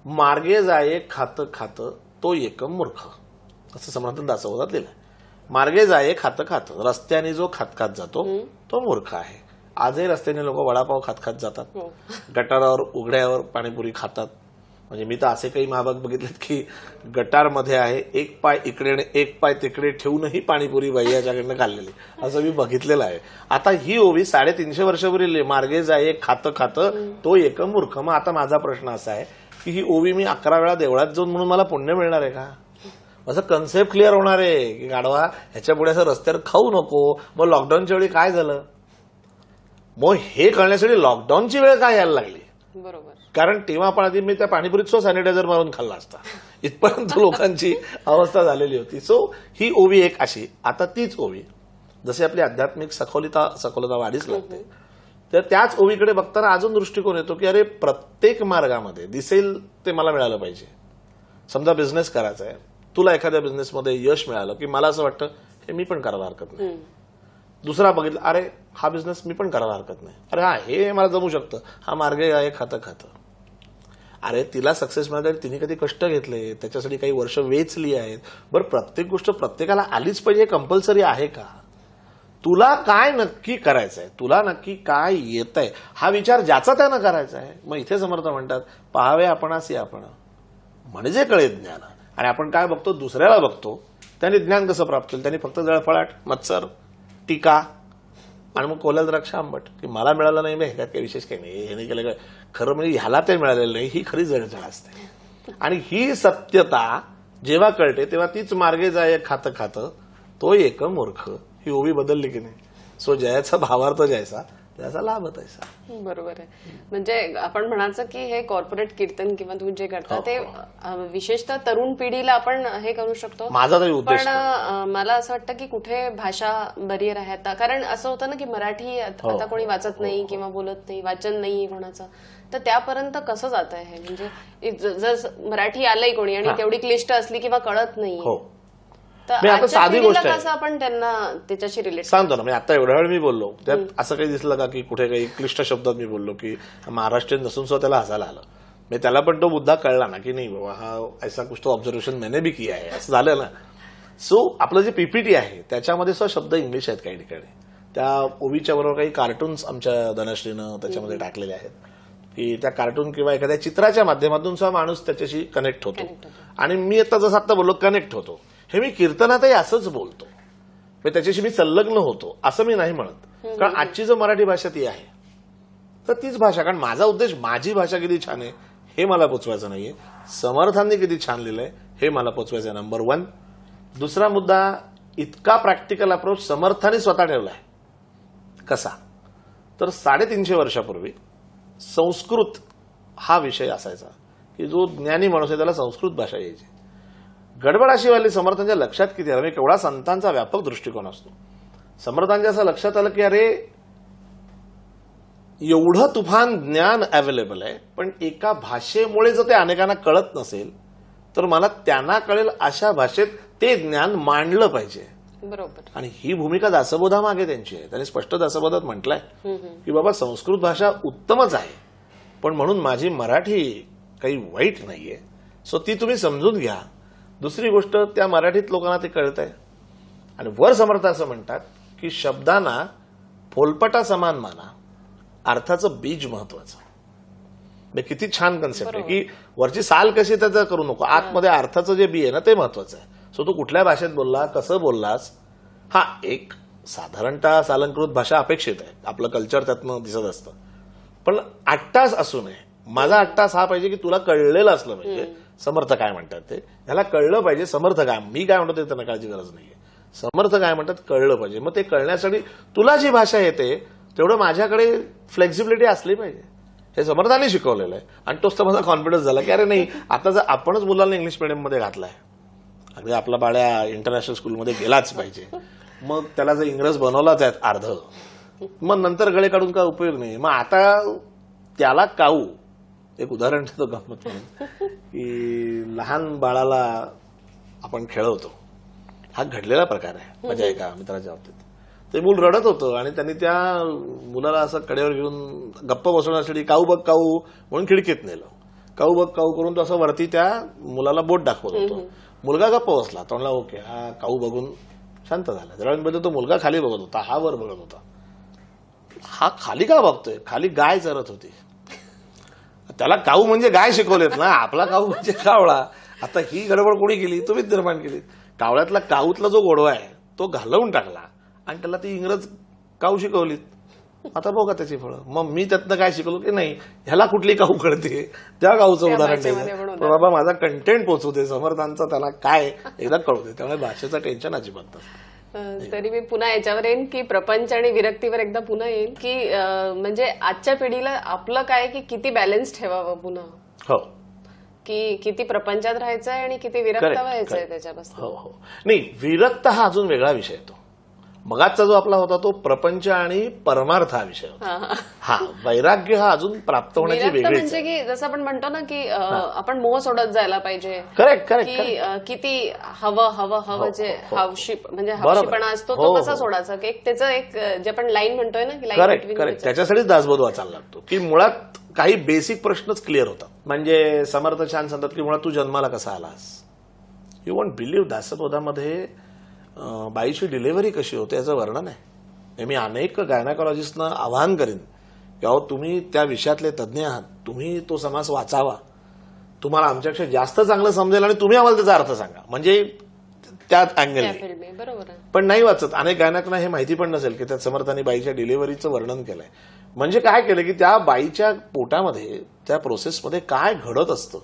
मार्गे जाये खात खात तो एकम मूर्ख, असं समर्थ दासबोधात लिहिलंय. मार्गे जाये खात खात, रस्त्याने जो खात खात जातो तो मूर्ख आहे. आजही रस्त्याने लोक वडापाव खात खात जातात, गटारावर उघड्यावर पाणीपुरी खातात. म्हणजे मी तर असे काही महाभाग बघितलेत की गटारमध्ये आहे, एक पाय इकडे आणि एक पाय तिकडे ठेवूनही पाणीपुरी बाईयाच्याकडनं खाल्लेली, असं मी बघितलेलं आहे. आता ही ओवी 350 वर्षापूर्वी मार्गे जाये खात खात तो एक मूर्ख. मग आता माझा प्रश्न असा आहे की ही ओवी मी 11 वेळा देवळात जाऊन म्हणून मला पुण्य मिळणार आहे का? असं कन्सेप्ट क्लिअर होणार आहे की गाडवा ह्याच्या पुढे असं रस्त्यावर खाऊ नको. मग लॉकडाऊनच्या वेळी काय झालं, मग हे कळण्यासाठी लॉकडाऊनची वेळ काय यायला लागली. बरोबर, कारण तेव्हा आपण आधी मी त्या पाणीपुरीत सॅनिटायझर मारून खाल्ला असता, इथपर्यंत लोकांची अवस्था झालेली होती. सो ही ओवी एक अशी. आता तीच ओवी जशी आपली आध्यात्मिक सखोलता वाढीच लागते, तर त्याच ओवीकडे बघताना अजून दृष्टिकोन येतो की अरे प्रत्येक मार्गामध्ये दिसेल ते मला मिळालं पाहिजे. समजा बिझनेस करायचा आहे, तुला एखाद्या बिझनेसमध्ये यश मिळालं की मला असं वाटतं हे मी पण करायला हरकत नाही. दुसरा बघितलं, अरे हा बिझनेस मी पण करायला हरकत नाही, अरे हा हे मला जमू शकतं, हा मार्ग आहे खातं खातं. अरे तिला सक्सेस मिळाली, तिने कधी कष्ट घेतले, त्याच्यासाठी काही वर्ष वेचली आहेत. बरं प्रत्येक गोष्ट प्रत्येकाला आलीच पाहिजे कंपल्सरी आहे का? तुला काय नक्की करायचंय, तुला नक्की काय येतंय, हा विचार ज्याचा त्यानं करायचा आहे. मग इथे समर्थ म्हणतात पहावे आपणासी आपण म्हणजे कळे ज्ञान. आणि आपण काय बघतो, दुसऱ्याला बघतो, त्यांनी ज्ञान कसं प्राप्त केलं, त्यांनी फक्त जळफळाट, मत्सर, टीका आणि मग कोल्हा द्राक्ष आंबट की मला मिळालं नाही, ह्याच्यात काही विशेष काही नाही, हे नाही केलं काय. खरं म्हणजे ह्याला ते मिळालेलं नाही, ही खरी जळजळ असते. आणि ही सत्यता जेव्हा कळते तेव्हा तीच मार्गे जाय खातं खातं तो एक मूर्ख. ही ओवी बदलली की नाही. सो जयाचा भावार्थ जैसा त्याचा लाभ आहे तसा. बरोबर आहे. म्हणजे आपण म्हणायचं की हे कॉर्पोरेट कीर्तन किंवा तुम्ही जे करता ते विशेषतः तरुण पिढीला आपण हे करू शकतो. माझा तरी उद्देश पण मला असं वाटतं की कुठे भाषा बरियर आहे आता. कारण असं होतं ना की मराठी आता कोणी वाचत नाही किंवा बोलत नाही, वाचन नाही कोणाचं, तर त्यापर्यंत कसं जात आहे? म्हणजे जर मराठी आलंय कोणी आणि तेवढी क्लिष्ट असली किंवा कळत नाही, तर आता साधी गोष्ट आहे, कसं आपण त्यांना त्याच्याशी रिलेट सांगतो ना. मी आता एवढ्या वेळ मी बोललो त्यात असं काही दिसलं का की कुठे काही क्लिष्ट शब्दात मी बोललो की महाराष्ट्रीयन नसून सुद्धा त्याला हसायला आलं. मी त्याला पण तो मुद्दा कळला ना की नाही बाबा हा ऐसा कुछ तो ऑब्झर्वेशन मैंने भी किया आहे, असं झालं ना. सो आपलं जे पीपीटी आहे त्याच्यामध्ये सुद्धा शब्द इंग्लिश आहेत काही ठिकाणी. त्या ओवीच्या बरोबर काही कार्टून्स आमच्या धनश्रीनं त्याच्यामध्ये टाकलेले आहेत की त्या कार्टून किंवा एखाद्या चित्राच्या माध्यमातून सुद्धा माणूस त्याच्याशी कनेक्ट होतो. आणि मी आता बोललो कनेक्ट होतो, हे मी कीर्तनातही असंच बोलतो, त्याच्याशी मी संलग्न होतो असं मी नाही म्हणत. कारण आजची जर मराठी भाषा ती आहे तर तीच भाषा, कारण माझा उद्देश माझी भाषा किती छान आहे हे मला पोचवायचं नाहीये, समर्थांनी किती छान लिहिलंय हे मला पोचवायचं आहे, नंबर 1. दुसरा मुद्दा, इतका प्रॅक्टिकल अप्रोच समर्थांनी स्वतः ठेवलाय. कसा? तर 350 वर्षापूर्वी संस्कृत हा विषय असायचा की जो ज्ञानी माणूस आहे त्याला संस्कृत भाषा यायची. गडबड अशी वाली समर्थांच्या लक्षात किती आलं, केवढा संतांचा व्यापक दृष्टिकोन असतो. समर्थांच्या असं लक्षात आलं की अरे एवढं तुफान ज्ञान अवेलेबल आहे, पण एका भाषेमुळे जर ते अनेकांना कळत नसेल तर मला त्यांना कळेल अशा भाषेत ते ज्ञान मांडलं पाहिजे. बरोबर. आणि ही भूमिका दासबोधामागे त्यांची आहे. त्यांनी स्पष्ट दासबोधात म्हटलंय की बाबा संस्कृत भाषा उत्तमच आहे, पण म्हणून माझी मराठी काही वाईट नाहीये, सो ती तुम्ही समजून घ्या. दुसरी गोष्ट, त्या मराठीत लोकांना ते कळतंय. आणि वर समर्थ असं म्हणतात की शब्दांना फोलपटा समान माना, अर्थाचं बीज महत्वाचं. किती छान कन्सेप्ट आहे की वरची साल कशी त्याचं करू नको, आतमध्ये अर्थाचं जे बी आहे ना ते महत्वाचं आहे. सो तू कुठल्या भाषेत बोलला, कसं बोललास, हा एक साधारणतः सालंकृत भाषा अपेक्षित आहे, आपलं कल्चर त्यातनं दिसत असतं, पण अट्टास असू नये. माझा अट्टास हा पाहिजे की तुला कळलेलं असलं पाहिजे समर्थ काय म्हणतात ते, ह्याला कळलं पाहिजे समर्थ काय, मी काय म्हणतो ते त्यांना कळायची गरज नाहीये, समर्थ काय म्हणतात कळलं पाहिजे. मग ते कळण्यासाठी तुला जी भाषा येते तेवढं माझ्याकडे फ्लेक्झिबिलिटी असली पाहिजे. हे समर्थाने शिकवलेलं आहे. आणि तोच तर माझा कॉन्फिडन्स झाला की अरे नाही, आता जर आपणच मुलांना इंग्लिश मिडियम मध्ये घातलाय, अगदी आपला बाळ्या इंटरनॅशनल स्कूलमध्ये गेलाच पाहिजे, मग त्याला जर इंग्रज बनवलाच आहे अर्ध, मग नंतर गळे काढून काय उपयोग नाही. मग आता त्याला काऊ, एक उदाहरण देतो गंमत म्हणून, की लहान बाळाला आपण खेळवतो, हा घडलेला प्रकार आहे माझ्या एका मित्राच्या बाबतीत. ते मूल रडत होतं आणि त्यांनी त्या मुलाला असं कडेवर घेऊन गप्प बसवण्यासाठी काऊ बघ काऊ म्हणून खिडकीत नेलं. काऊ बघ काऊ करून तो असं वरती त्या मुलाला बोट दाखवत होतो. मुलगा गप्प बसला, तो म्हणला ओके, हा काऊ बघून शांत झाला. जरा तो मुलगा खाली बघत होता, हा वर बघत होता. हा खाली का बघतोय, खाली गाय चरत होती. त्याला काऊ म्हणजे गाय शिकवलेत ना, आपला काऊ म्हणजे कावळा. आता ही गडबड कोणी केली, तुम्हीच निर्माण केली. कावळ्यातला काऊतला जो गोडवा आहे तो घालवून टाकला आणि त्याला ती इंग्रज काऊ शिकवलीत. आता बघा त्याची फळं. मग मी त्यातनं काय शिकलो की नाही, ह्याला कुठली काऊ कळते त्या काऊचं उदाहरण द्यायचं, बाबा माझा कंटेंट पोहोचू दे, समर्थांचा त्याला काय एकदा कळू दे. त्यामुळे भाषेचं टेन्शन अजिबात नसतं. तरी मी पुन्हा याच्यावर येईन की प्रपंच आणि विरक्तीवर एकदा पुन्हा येईन की म्हणजे आजच्या पिढीला आपलं काय की किती बॅलन्स ठेवावं पुन्हा, हो, की किती प्रपंचात राहायचंय आणि किती विरक्त व्हायचंय त्याच्यापासून. हो हो, नाही विरक्त हा अजून वेगळा विषय येतो. मगाचा जो आपला होता तो प्रपंच आणि परमार्थ हा विषय होता. हा वैराग्य हा अजून प्राप्त होण्याची वेगळी म्हणजे की जसं आपण म्हणतो ना की आपण मोह सोडत जायला पाहिजे. Correct correct. की किती हवं जे हौशी म्हणजे हौशीपणा असतो तो कसा सोडायचा, की त्याचं एक जे आपण लाईन म्हणतोय ना की लाईन. Correct correct. त्याच्यासाठीच दासबोध वाचायला लागतो की मुळात काही बेसिक प्रश्नच क्लिअर होतात. म्हणजे समर्थ छान सांगतात की मुळात तू जन्माला कसा आलास. यू वॉन्ट बिलीव्ह दासबोधामध्ये बाईची डिलिव्हरी कशी होते याचं वर्णन आहे. मी अनेक गायनाकॉलॉजिस्टना आवाहन करीन की अहो तुम्ही त्या विषयातले तज्ज्ञ आहात, तुम्ही तो समास वाचावा, तुम्हाला आमच्यापेक्षा जास्त चांगलं समजेल आणि तुम्ही आम्हाला त्याचा अर्थ सांगा. म्हणजे त्यात अँगल बरोबर. पण नाही वाचत अनेक गायनांना हे माहिती पण नसेल की त्यात समर्थांनी बाईच्या डिलिव्हरीचं वर्णन केलंय. म्हणजे काय केलं की त्या बाईच्या पोटामध्ये त्या प्रोसेसमध्ये काय घडत असतं.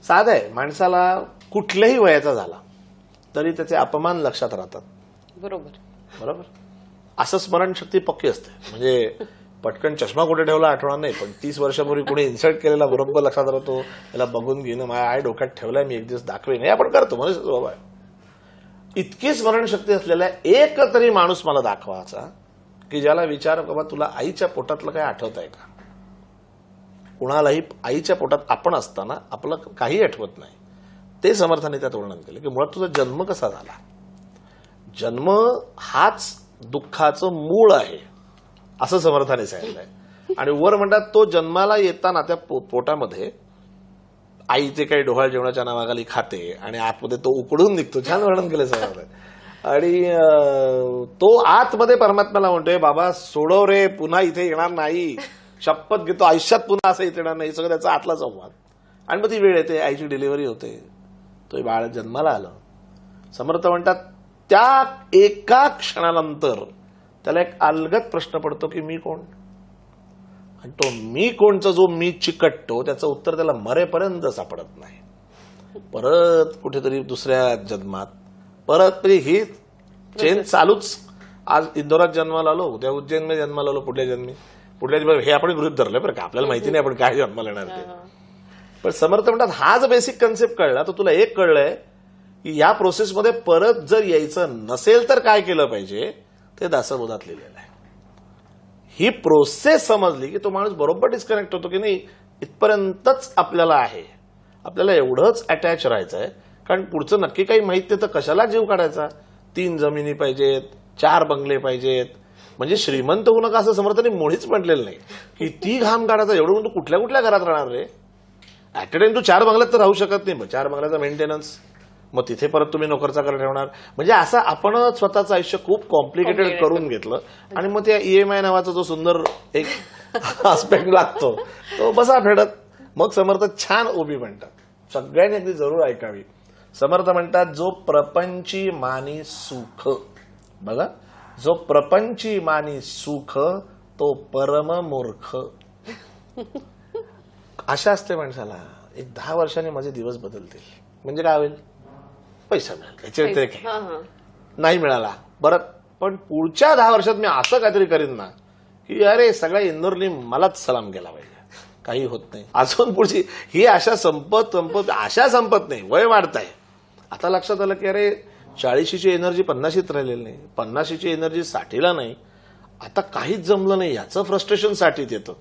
साधं आहे, माणसाला कुठल्याही वयाचा झाला तरी त्याचे अपमान लक्षात राहतात. बरोबर बरोबर. असं स्मरणशक्ती पक्की असते. म्हणजे पटकन चष्मा कुठे ठेवला आठवणार नाही, पण 30 वर्षापूर्वी कुणी इन्सल्ट केलेला बरोबर लक्षात राहतो. याला बघून घेणं माझ्या आई डोक्यात ठेवलाय, मी एक दिवस दाखवेन, हे आपण करतो. मनुष्य स्वभाव आहे. इतकी स्मरणशक्ती असलेला एक तरी माणूस मला दाखवायचा की ज्याला विचार, बाबा तुला आईच्या पोटातलं काय आठवत आहे का? कुणालाही आईच्या पोटात आपण असताना आपलं काही आठवत नाही. ते समर्थाने त्यात वर्णन केलं की मुळात तुझा जन्म कसा झाला. जन्म हाच दुःखाचं मूळ आहे असं समर्थाने सांगितलंय. आणि वर म्हणतात तो जन्माला येताना त्या पोटामध्ये आईचे काही डोहाळ जेवणाच्या नावाखाली खाते आणि आतमध्ये तो उकडून निघतो. छान वर्णन केलं समर्थाने. आणि तो आतमध्ये परमात्म्याला म्हणतोय, बाबा सोडव रे, पुन्हा इथे येणार नाही, शपथ घेतो आयुष्यात पुन्हा असं इथे येणार नाही. सगळं त्याचा आतला संवाद. आणि मग ती वेळ येते, आईची डिलिव्हरी होते, तो बाळ जन्माला आलं. समर्थ म्हणतात त्या एका क्षणानंतर त्याला एक अलगद प्रश्न पडतो की मी कोण. आणि तो मी कोणचा जो मी चिकटतो त्याचं उत्तर त्याला मरेपर्यंत सापडत नाही. परत कुठेतरी दुसऱ्या जन्मात परत ही चेन चालूच. आज इंदोरात जन्माला आलो, उद्या उज्जैनमध्ये जन्माला आलो, पुढल्या जन्मी हे आपण गृहीत धरलं बरं का, आपल्याला माहिती नाही आपण काय जन्माला येणार ते. पण समर्थ म्हणतात हा जर बेसिक कन्सेप्ट कळला तर तुला एक कळलंय की या प्रोसेसमध्ये परत जर यायचं नसेल तर काय केलं पाहिजे. ते दासबोधात लिहिलेलं आहे. ही प्रोसेस समजली की तो माणूस बरोबर डिस्कनेक्ट होतो की नाही, इथपर्यंतच आपल्याला आहे, आपल्याला एवढंच अटॅच राहायचं आहे. कारण पुढचं नक्की काही माहित नाही तर कशाला जीव काढायचा. 3 जमिनी पाहिजेत, 4 बंगले पाहिजेत, म्हणजे श्रीमंत होऊ नका असं समर्थाने मुळीच म्हटलेलं नाही. किती घाम काढायचा, एवढं म्हणून तू कुठल्या कुठल्या घरात राहणार रे. ऍट अ टाइम तू 4 बंगल्यात तर राहू शकत नाही. मग 4 बंगल्याचा मेंटेनन्स, मग तिथे परत तुम्ही नोकरचाकर ठेवणार. म्हणजे असं आपण स्वतःचं आयुष्य खूप कॉम्प्लिकेटेड करून घेतलं. आणि मग त्या EMI नावाचा जो सुंदर एक आस्पेक्ट लागतो तो बसा फेडत. मग समर्थ छान ओबी म्हणतात, सगळ्यांनी अगदी जरूर ऐकावी. समर्थ म्हणतात जो प्रपंची मानी सुख, बघा, जो प्रपंची मानी सुख तो परम मूर्ख. आशा असते माणसाला एक 10 वर्षांनी माझे दिवस बदलतील. म्हणजे काय होईल, पैसा मिळेल, याच्या व्यतिरिक्त नाही मिळाला बरं, पण पुढच्या 10 वर्षात मी असं काहीतरी करीन ना की अरे सगळ्या इंदोरनी मलाच सलाम केला पाहिजे. काही होत नाही. अजून पुढची ही आशा संपत नाही. वय वाढत आहे. आता लक्षात आलं की अरे 40ची एनर्जी 50शीत राहिलेली नाही, 50ची एनर्जी 60ला नाही. आता काहीच जमलं नाही याचं फ्रस्ट्रेशन 60त येतं.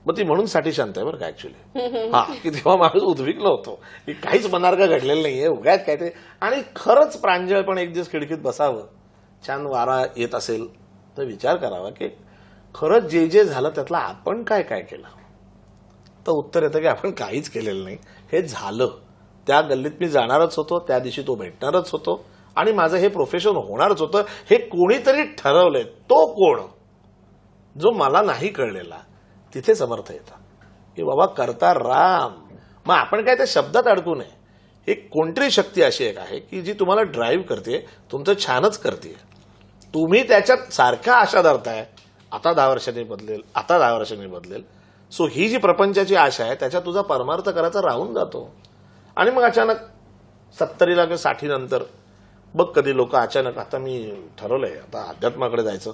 मग ती म्हणून 60 शांत आहे बरं का ऍक्च्युली. हा की तेव्हा माणूस उद्विग्न होतो की काहीच मनार्ग घडलेलं नाहीये, उगाच काय ते. आणि खरंच प्रांजळपण एक दिवस खिडकीत बसावं, छान वारा येत असेल तर विचार करावा की खरंच जे जे झालं त्यातलं आपण काय काय केलं. तर उत्तर येतं की आपण काहीच केलेलं नाही. हे झालं, त्या गल्लीत मी जाणारच होतो, त्या दिवशी तो भेटणारच होतो आणि माझं हे प्रोफेशन होणारच होतं. हे कोणीतरी ठरवलंय. तो कोण, जो मला नाही कळलेला. तिथे समर्थ येतात की बाबा करता राम. मग आपण काय त्या शब्दात अडकू नये. एक कोणतरी शक्ती अशी एक आहे की जी तुम्हाला ड्राईव्ह करते, तुमचं छानच करते. तुम्ही त्याच्यात सारखा आशा धरताय, आता 10 वर्षांनी बदलेल, आता 10 वर्षांनी बदलेल. सो ही जी प्रपंचाची आशा आहे त्याच्यात तुझा परमार्थ करायचा राहून जातो. आणि मग अचानक 70ला किंवा 60 नंतर बघ कधी लोक अचानक आता मी ठरवलंय आता अध्यात्माकडे जायचं,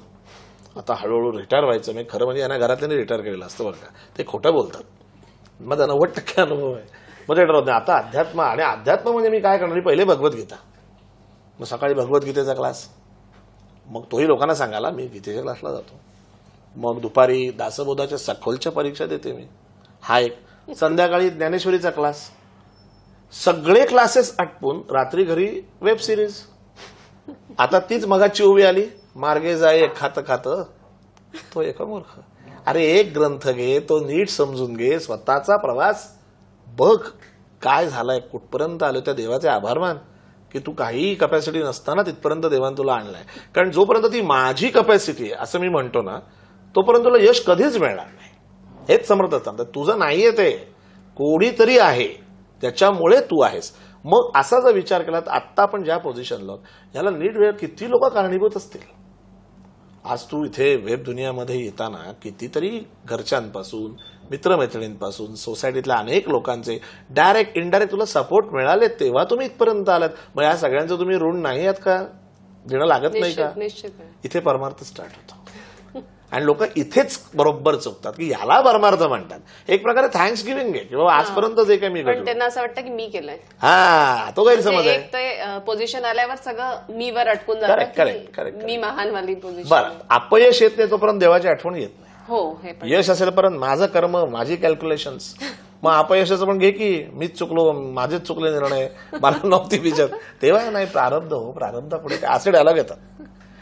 आता हळूहळू रिटायर व्हायचं. मी खरं म्हणजे यांना घरातल्याने रिटायर केलेलं असतं बरं का, ते खोटं बोलतात. माझा 90% अनुभव आहे. मग ते ठरवत नाही आता अध्यात्म. आणि अध्यात्म म्हणजे मी काय करणार, पहिले भगवद्गीता, मग सकाळी भगवद्गीतेचा क्लास, मग तोही लोकांना सांगायला मी गीतेच्या क्लासला जातो. मग दुपारी दासबोधाच्या सखोलच्या परीक्षा देते मी, हा एक. संध्याकाळी ज्ञानेश्वरीचा क्लास. सगळे क्लासेस आटपून रात्री घरी वेब सिरीज. आता तीच मगाची उभी आली, मार्गे जाय खात खात तो एक मूर्ख. अरे एक ग्रंथ घे, तो नीट समजून घे, स्वतःचा प्रवास बघ काय झालाय, कुठपर्यंत आलो. त्या देवाचे आभार मान की तू काही कपॅसिटी नसताना तिथपर्यंत देवान तुला आणलाय. कारण जोपर्यंत ती माझी कपॅसिटी आहे असं मी म्हणतो ना, तोपर्यंत तुला यश कधीच मिळणार नाही. हेच समर्थ सांगतात. तुझं नाहीये ते, कोणीतरी आहे त्याच्यामुळे तू आहेस. मग असा जर विचार केला तर आत्ता आपण ज्या पोझिशनला याला नीट वेळ किती लोक कारणीभूत असतील. आज तू इथे वेब दुनियामध्ये येताना कितीतरी घरच्यांपासून, मित्रमैत्रिणींपासून, सोसायटीतल्या अनेक लोकांचे डायरेक्ट इनडायरेक्ट तुला सपोर्ट मिळाले, तेव्हा तुम्ही इथपर्यंत आलात. मग या सगळ्यांचं तुम्ही ऋण नाही आहात का, देणं लागत नाही का. इथे परमार्थ स्टार्ट होतो. आणि लोक इथेच बरोबर चुकतात की याला परमार्थ म्हणतात. एक प्रकारे थँक्स गिव्हिंग आहे की बाबा आजपर्यंत जे काही मी पण घडलो, त्यांना असं वाटतं की मी केलंय. हा तो गैरसमज म्हणजे आहे. एक ते पोझिशन आल्यावर सगळं मी वर अटकून Correct, correct, जातं correct, की मी महानवाली पोझिशन. बरं, अपयश येत नाही तोपर्यंत देवाची आठवण येत नाही. हो हे पण यश असेलपर्यंत माझं कर्म, माझी कॅल्क्युलेशन्स. मग अपयशाचं पण घे की मीच चुकलो, माझेच चुकले निर्णय, मला नव्हती विचार. तेव्हा नाही प्रारब्ध हो, प्रारब्ध पुढे काय असे डायलॉग येतात.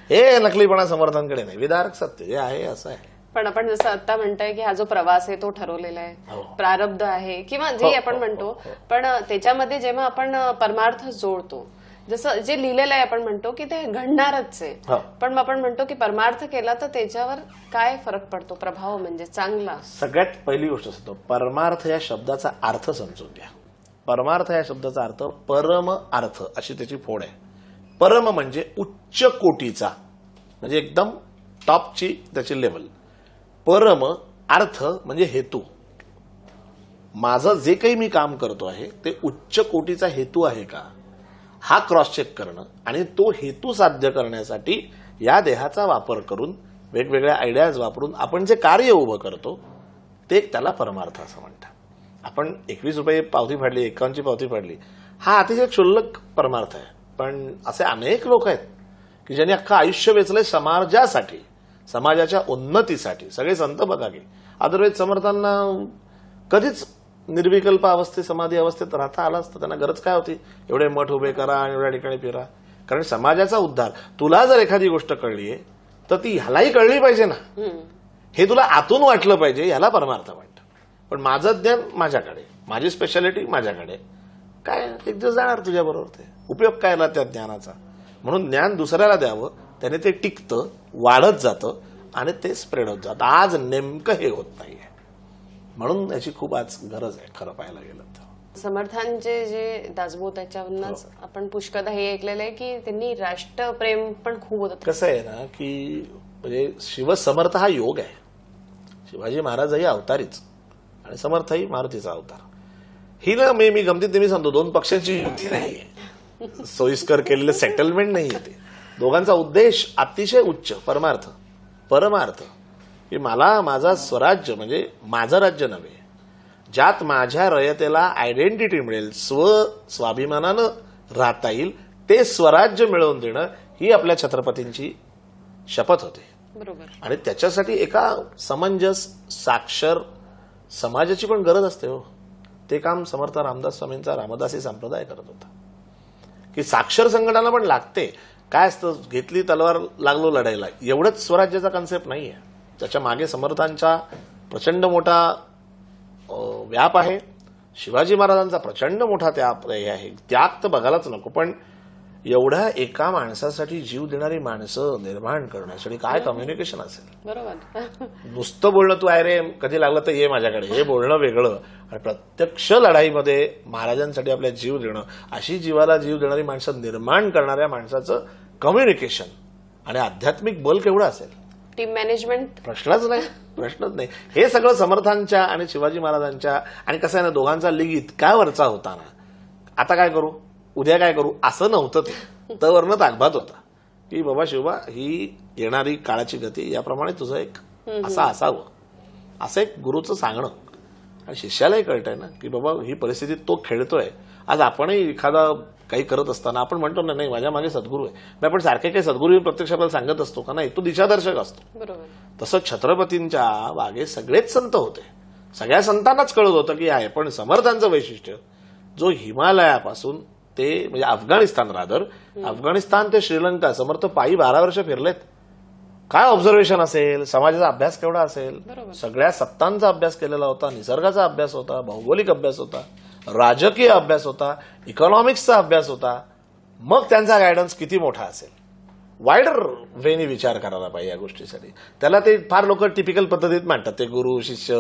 हे नकलीपणा समर्थांकडे नाही, विदारक सत्य जे आहे असं आहे. पण आपण जसं आता म्हणताय की हा जो प्रवास आहे तो ठरवलेला हो. आहे, प्रारब्ध आहे किंवा जे आपण म्हणतो, पण त्याच्यामध्ये जेव्हा आपण परमार्थ जोडतो, जसं जे लिहिलेलं आहे आपण म्हणतो की ते घडणारच आहे, हो. पण आपण म्हणतो की परमार्थ केला तर त्याच्यावर काय फरक पडतो, प्रभाव म्हणजे चांगला. सगळ्यात पहिली गोष्ट असतो परमार्थ या शब्दाचा अर्थ समजून घ्या. परमार्थ या शब्दाचा अर्थ परम अर्थ अशी त्याची फोड आहे. परम म्हणजे उच्च कोटीचा, म्हणजे एकदम टॉपची त्याची लेवल. परम अर्थ म्हणजे हेतू. माझं जे काही मी काम करतो आहे ते उच्च कोटीचा हेतू आहे का, हा क्रॉस चेक करणं आणि तो हेतू साध्य करण्यासाठी या देहाचा वापर करून वेगवेगळ्या आयडियाज वापरून आपण जे कार्य उभं करतो ते त्याला परमार्थ असं म्हणतात. आपण 21 रुपये पावती फाडली, 51ची पावती फाडली, हा अतिशय क्षुल्लक परमार्थ आहे. पण असे अनेक लोक आहेत की ज्यांनी अख्खं आयुष्य वेचलंय समाजासाठी, समाजाच्या उन्नतीसाठी. सगळे संत बघा की अदरवाईज समर्थांना कधीच निर्विकल्प अवस्थेत, समाधी अवस्थेत राहता आलं असतं. त्यांना गरज काय होती एवढे मठ उभे करा आणि एवढ्या ठिकाणी फिरा. कारण समाजाचा उद्धार. तुला जर एखादी गोष्ट कळलीये तर ती ह्यालाही कळली पाहिजे ना, हे तुला आतून वाटलं पाहिजे, ह्याला परमार्थ वाटतं. पण माझं ज्ञान माझ्याकडे, माझी स्पेशालिटी माझ्याकडे, काय एक दिवस जाणार तुझ्या बरोबर. ते उपयोग काय आला त्या ज्ञानाचा. म्हणून ज्ञान दुसऱ्याला द्यावं, त्याने ते टिकतं, वाढत जातं आणि ते स्प्रेड होत जातं. आज नेमकं हे होत नाहीये, म्हणून याची खूप आज गरज आहे खरं पाहायला गेलं तर. समर्थांचे जे दासबोध त्याच्यावरूनच आपण पुष्कळदा हे ऐकलेलं आहे की त्यांनी राष्ट्रप्रेम पण खूप होतं. कसं आहे ना की म्हणजे शिवसमर्थ हा योग आहे. शिवाजी महाराजही अवतारीच आणि समर्थही मारुतीचा अवतार. ही ना मी गमतीत नेहमी सांगतो, दोन पक्षांची युती नाहीये, सोयीस्कर केलेलं सेटलमेंट नाहीये. ते दोघांचा उद्देश अतिशय उच्च, परमार्थ. परमार्थ की मला माझा स्वराज्य म्हणजे माझं राज्य नव्हे, ज्यात माझ्या रयतेला आयडेंटिटी मिळेल, स्वाभिमानानं राहता येईल, ते स्वराज्य मिळवून देणं ही आपल्या छत्रपतींची शपथ होती. बरोबर. आणि त्याच्यासाठी एका समंजस साक्षर समाजाची पण गरज असते हो. ते काम समर्थ रामदास स्वामींचा रामदासी संप्रदाय करत होता की साक्षर संघटना पण लागते. काय असतं, घेतली तलवार लागलो लढायला, एवढंच स्वराज्याचा कन्सेप्ट नाहीये. त्याच्या मागे समर्थांचा प्रचंड मोठा व्याप आहे. शिवाजी महाराजांचा प्रचंड मोठा त्याग आहे. त्याग तर बघायलाच नको, पण एवढ्या एका माणसासाठी जीव देणारी माणसं निर्माण करण्यासाठी काय कम्युनिकेशन असेल. बरोबर. नुसतं बोलणं तू आहे रे, कधी लागलं तर ये माझ्याकडे, हे बोलणं वेगळं, आणि प्रत्यक्ष लढाईमध्ये महाराजांसाठी आपल्या जीव देणं, अशी जीवाला जीव देणारी माणसं निर्माण करणाऱ्या माणसाचं कम्युनिकेशन आणि आध्यात्मिक बल केवढं असेल. टीम मॅनेजमेंट प्रश्नच नाही. हे सगळं समर्थांच्या आणि शिवाजी महाराजांच्या. आणि कसं आहे ना, दोघांचा लीग इतका वरचा होता ना, आता काय करू, उद्या काय करू असं नव्हतं. ते तवरनं ताकभात होता की बाबा शिवबा, ही येणारी काळाची गती, याप्रमाणे तुझं एक असं असावं, असं एक गुरुचं सांगणं. आणि शिष्यालाही कळतंय ना की बाबा ही परिस्थिती तो खेळतोय. आज आपणही एखादा काही करत असताना आपण म्हणतो ना, नाही माझ्या मागे सद्गुरू आहे, नाही पण सारखे काही सद्गुरू प्रत्यक्ष आपल्याला सांगत असतो का नाही, तो दिशादर्शक असतो. बरोबर. तसं छत्रपतींच्या मागे सगळेच संत होते, सगळ्या संतांनाच कळत होतं की आहे. पण समर्थांचं वैशिष्ट्य, जो हिमालयापासून ते म्हणजे अफगाणिस्तान, अफगाणिस्तान ते श्रीलंका समर्थ पायी 12 वर्ष फिरलेत. काय ऑब्झर्वेशन असेल, समाजाचा अभ्यास केवढा असेल, सगळ्या सत्तांचा अभ्यास केलेला होता, निसर्गाचा अभ्यास होता, भौगोलिक अभ्यास होता, राजकीय अभ्यास होता, इकॉनॉमिक्सचा अभ्यास होता. मग त्यांचा गायडन्स किती मोठा असेल. वाईडर वेनी विचार करायला पाहिजे या गोष्टीसाठी. त्याला ते फार लोक टिपिकल पद्धतीत मांडतात, ते गुरु शिष्य,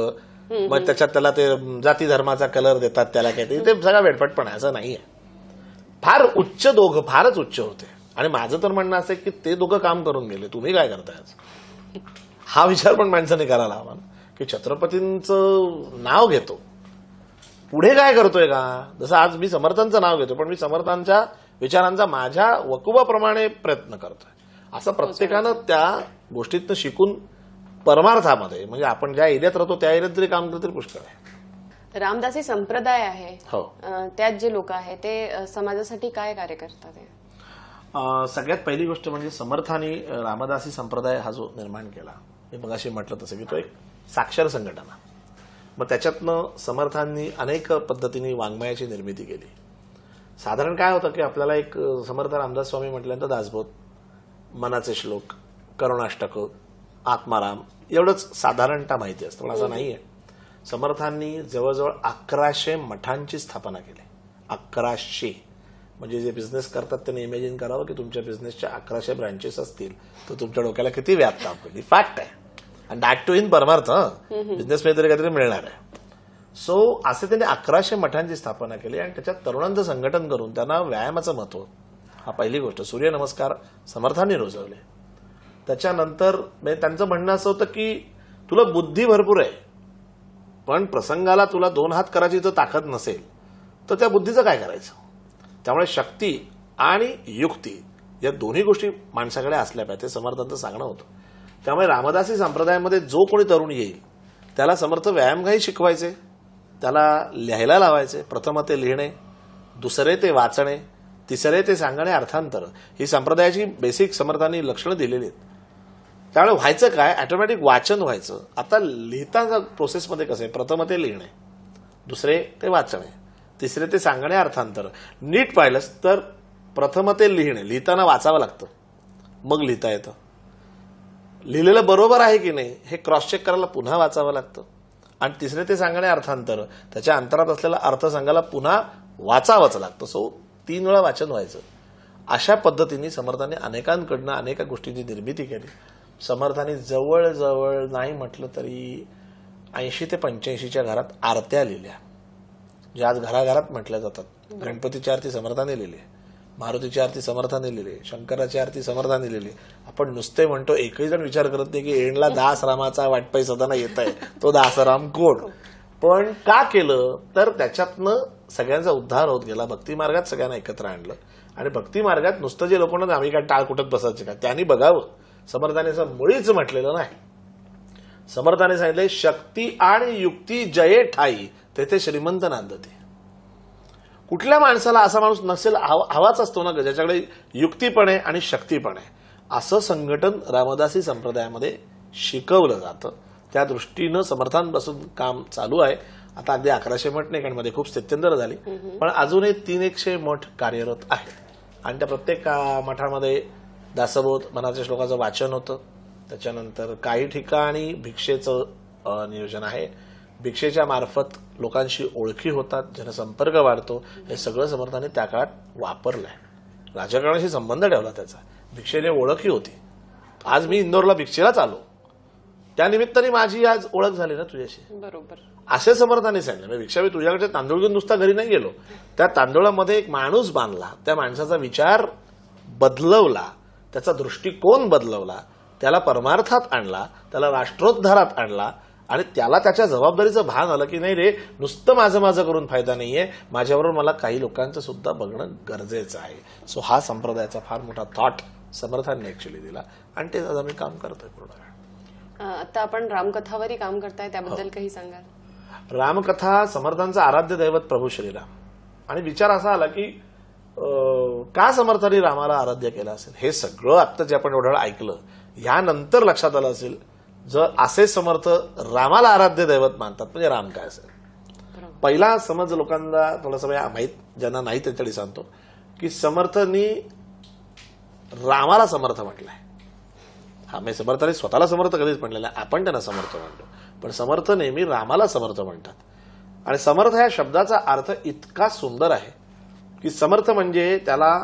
मग त्याच्यात त्याला ते जाती धर्माचा कलर देतात, त्याला काय ते सगळा वेडपटपण आहे. असं नाहीये. फार उच्च दोघं, फारच उच्च होते. आणि माझं तर म्हणणं असं की ते दोघं काम करून गेले, तुम्ही काय करताय आज, हा विचार पण माणसाने करायला हवा की छत्रपतींचं नाव घेतो, पुढे काय करतोय का. जसं आज मी समर्थांचं नाव घेतो, पण मी समर्थांच्या विचारांचा माझ्या वकुबाप्रमाणे प्रयत्न करतोय. असं प्रत्येकानं त्या गोष्टीतनं शिकून परमार्थामध्ये म्हणजे आपण ज्या एरियात राहतो त्या एरियात जरी काम केलं तरी पुष्कळ आहे. रामदासी संप्रदाय आहे, हो. त्यात जे लोक आहेत ते समाजासाठी काय कार्य करतात? सगळ्यात पहिली गोष्ट म्हणजे समर्थांनी रामदासी संप्रदाय हा जो निर्माण केला, मी मगाशी म्हटलं तसं की तो एक साक्षर संघटना. मग त्याच्यातनं समर्थांनी अनेक पद्धतीने वाङ्मयाची निर्मिती केली. साधारण काय होतं की आपल्याला एक समर्थ रामदास स्वामी म्हटल्यानंतर दासबोध, मनाचे श्लोक, करुणाष्टक, आत्माराम एवढंच साधारणतः माहिती असतं. पण असं नाहीये. समर्थांनी जवळजवळ 1100 मठांची स्थापना केली. 1100 म्हणजे जे बिझनेस करतात त्यांनी इमॅजिन करावं की तुमच्या बिझनेसच्या 1100 ब्रांचेस असतील तर तुमच्या डोक्याला किती व्याप तापली. फॅक्ट आहे. आणि दॅट टू इन परमार्थ. बिझनेसमध्ये तरी काहीतरी मिळणार आहे. सो असे त्यांनी 1100 मठांची स्थापना केली आणि त्याच्यात तरुणांचं संघटन करून त्यांना व्यायामाचं महत्व, हा पहिली गोष्ट. सूर्यनमस्कार समर्थांनी रुजवले. त्याच्यानंतर त्यांचं म्हणणं असं होतं की तुला बुद्धी भरपूर आहे पण प्रसंगाला तुला 2 हात करायची जर ताकद नसेल तर त्या बुद्धीचं काय करायचं. त्यामुळे शक्ती आणि युक्ती या दोन्ही गोष्टी माणसाकडे असल्या पाहिजे, समर्थांचं सांगणं होतं. त्यामुळे रामदासी संप्रदायामध्ये जो कोणी तरुण येईल त्याला समर्थ व्यायामही शिकवायचे, त्याला लिहायला लावायचे. प्रथम ते लिहिणे, दुसरे ते वाचणे, तिसरे ते सांगणे अर्थांतर. ही संप्रदायाची बेसिक समर्थांनी लक्षणं दिलेली आहेत. त्यामुळे व्हायचं काय, ऑटोमॅटिक वाचन व्हायचं. आता लिहिताना प्रोसेसमध्ये कसं आहे, प्रथम ते लिहिणे, दुसरे ते वाचणे, तिसरे ते सांगणे अर्थांतर. नीट पाहिलंस तर प्रथम ते लिहिणे, लिहिताना वाचावं लागतं मग लिहिता येतं. लिहिलेलं बरोबर आहे की नाही हे क्रॉस चेक करायला पुन्हा वाचावं लागतं. आणि तिसरे ते सांगणे अर्थांतर, त्याच्या अंतरात असलेला अर्थ सांगायला पुन्हा वाचावंच लागतं. सो 3 वेळा वाचन व्हायचं. अशा पद्धतीने समर्थांनी अनेकांकडनं अनेक गोष्टींची निर्मिती केली. समर्थांनी जवळजवळ नाही म्हटलं तरी 80 ते 85च्या घरात आरत्या लिहिल्या, ज्या आज घराघरात म्हटल्या जातात. गणपतीची आरती समर्थांनी लिहिली, मारुतीची आरती समर्थांनी लिहिली, शंकराची आरती समर्थांनी लिहिली. आपण नुसते म्हणतो, एकही जण विचार करत नाही की एंडला दास रामाचा वाटपाई सदाना येत आहे, तो दासराम कोण. पण का केलं तर त्याच्यातनं सगळ्यांचा उद्धार होत गेला. भक्ती मार्गात सगळ्यांना एकत्र आणलं. आणि भक्ती मार्गात नुसतं जे लोक आम्ही काय टाळ कुठत बसायचे का, त्यांनी बघावं. समर्थाने असं मुळीच म्हटलेलं नाही. समर्थाने सांगितले, शक्ती आणि युक्ती जये ठाई तेथे श्रीमंत नांदते. कुठल्या माणसाला असा माणूस नसेल हवाच असतो ना ज्याच्याकडे युक्ती पण आहे आणि शक्ती पण आहे. असं संघटन रामदासी संप्रदायामध्ये शिकवलं जातं. त्या दृष्टीनं समर्थांपासून काम चालू आहे. आता अगदी 1100 मठ नाही, कारण मध्ये खूप स्थित्यंतर झाली, पण अजूनही 300 मठ कार्यरत आहेत. आणि त्या प्रत्येक मठामध्ये दासबोध, मनाच्या श्लोकाचं वाचन होतं. त्याच्यानंतर काही ठिकाणी भिक्षेचं नियोजन आहे. भिक्षेच्या मार्फत लोकांशी ओळखी होतात, जनसंपर्क वाढतो. हे सगळं समर्थाने त्या काळात वापरलंय. राजकारणाशी संबंध ठेवला त्याचा. भिक्षेने ओळखही होती. आज मी इंदोरला भिक्षेलाच आलो, त्या निमित्ताने माझी आज ओळख झाली ना तुझ्याशी. बरोबर. असे समर्थाने सांगितलं. भिक्षा मी तुझ्याकडे तांदूळ घेऊन नुसता घरी नाही गेलो, त्या तांदूळामध्ये एक माणूस बांधला, त्या माणसाचा विचार बदलवला, त्याचा दृष्टिकोन बदलवला, त्याला परमार्थात आणला, त्याला राष्ट्रोद्धारात आणला. आणि त्याला त्याच्या जबाबदारीचं भान आलं की नाही रे, नुसतं माझं माझं करून फायदा नाहीये, माझ्याबरोबर मला काही लोकांचं सुद्धा बघणं गरजेचं आहे. सो हा संप्रदायाचा फार मोठा थॉट समर्थांनी ऍक्च्युअली दिला आणि ते आज आम्ही काम करतोय पूर्ण. आता आपण रामकथावरही काम करताय, त्याबद्दल काही सांगाल? रामकथा समर्थांचं आराध्य दैवत प्रभू श्रीराम. आणि विचार असा आला की का समर्थांनी रामाला आराध्य केलं असेल. हे सगळं आता जे आपण एवढं ऐकलं यानंतर लक्षात आलं असेल, जर असे समर्थ रामाला आराध्य दैवत मानतात म्हणजे राम काय असेल. पहिला समज लोकांना थोडासा माहीत, ज्यांना नाही त्याच्यासाठी सांगतो की समर्थांनी रामाला समर्थ म्हटलंय. हा मी समर्थांनी स्वतःला समर्थ कधीच म्हटलेलं नाही, आपण त्यांना समर्थ म्हणतो. पण समर्थ नेहमी रामाला समर्थ म्हणतात. आणि समर्थ या शब्दाचा अर्थ इतका सुंदर आहे की समर्थ म्हणजे त्याला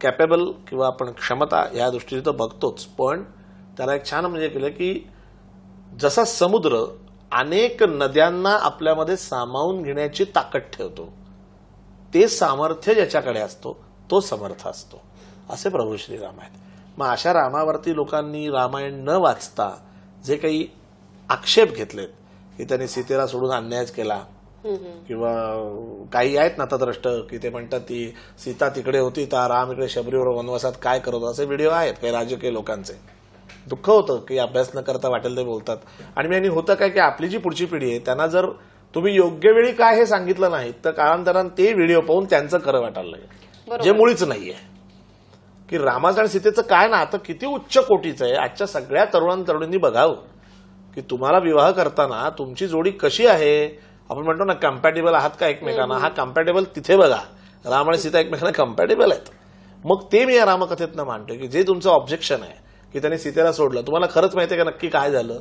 कॅपेबल किंवा आपण क्षमता या दृष्टीने तर बघतोच, पण त्याला एक छान म्हणजे केलं की जसा समुद्र अनेक नद्यांना आपल्यामध्ये सामावून घेण्याची ताकद ठेवतो, ते सामर्थ्य ज्याच्याकडे असतो तो समर्थ असतो. असे प्रभू श्रीराम आहेत. मग अशा रामावरती लोकांनी रामायण न वाचता जे काही आक्षेप घेतलेत की त्यांनी सीतेला सोडून अन्याय केला, किंवा काही आहेत नाथद्रष्ट की ते म्हणतात ती सीता तिकडे होती तर राम इकडे शबरीवर वनवासात काय करत, असे व्हिडिओ आहेत काही राजकीय लोकांचे. दुःख होतं की अभ्यास न करता वाटेल ते बोलतात. आणि होतं काय की आपली जी पुढची पिढी आहे त्यांना जर तुम्ही योग्य वेळी काय हे सांगितलं नाही तर कालांतराने ते व्हिडिओ पाहून त्यांचं खरं वाटायला लागेल, जे मुळीच नाहीये. की रामाचं आणि सीतेचं काय नातं किती उच्च कोटीचं आहे. आजच्या सगळ्या तरुणांनी बघावं की तुम्हाला विवाह करताना तुमची जोडी कशी आहे. आपण म्हणतो ना कम्पॅटेबल आहात का एकमेकांना, हा कम्पॅटेबल तिथे बघा. राम आणि सीता एकमेकांना कम्पॅटेबल आहेत. मग ते मी या रामकथेतनं मांडतोय की जे तुमचं ऑब्जेक्शन आहे की त्यांनी सीतेला सोडलं, तुम्हाला खरंच माहितीये का नक्की काय झालं,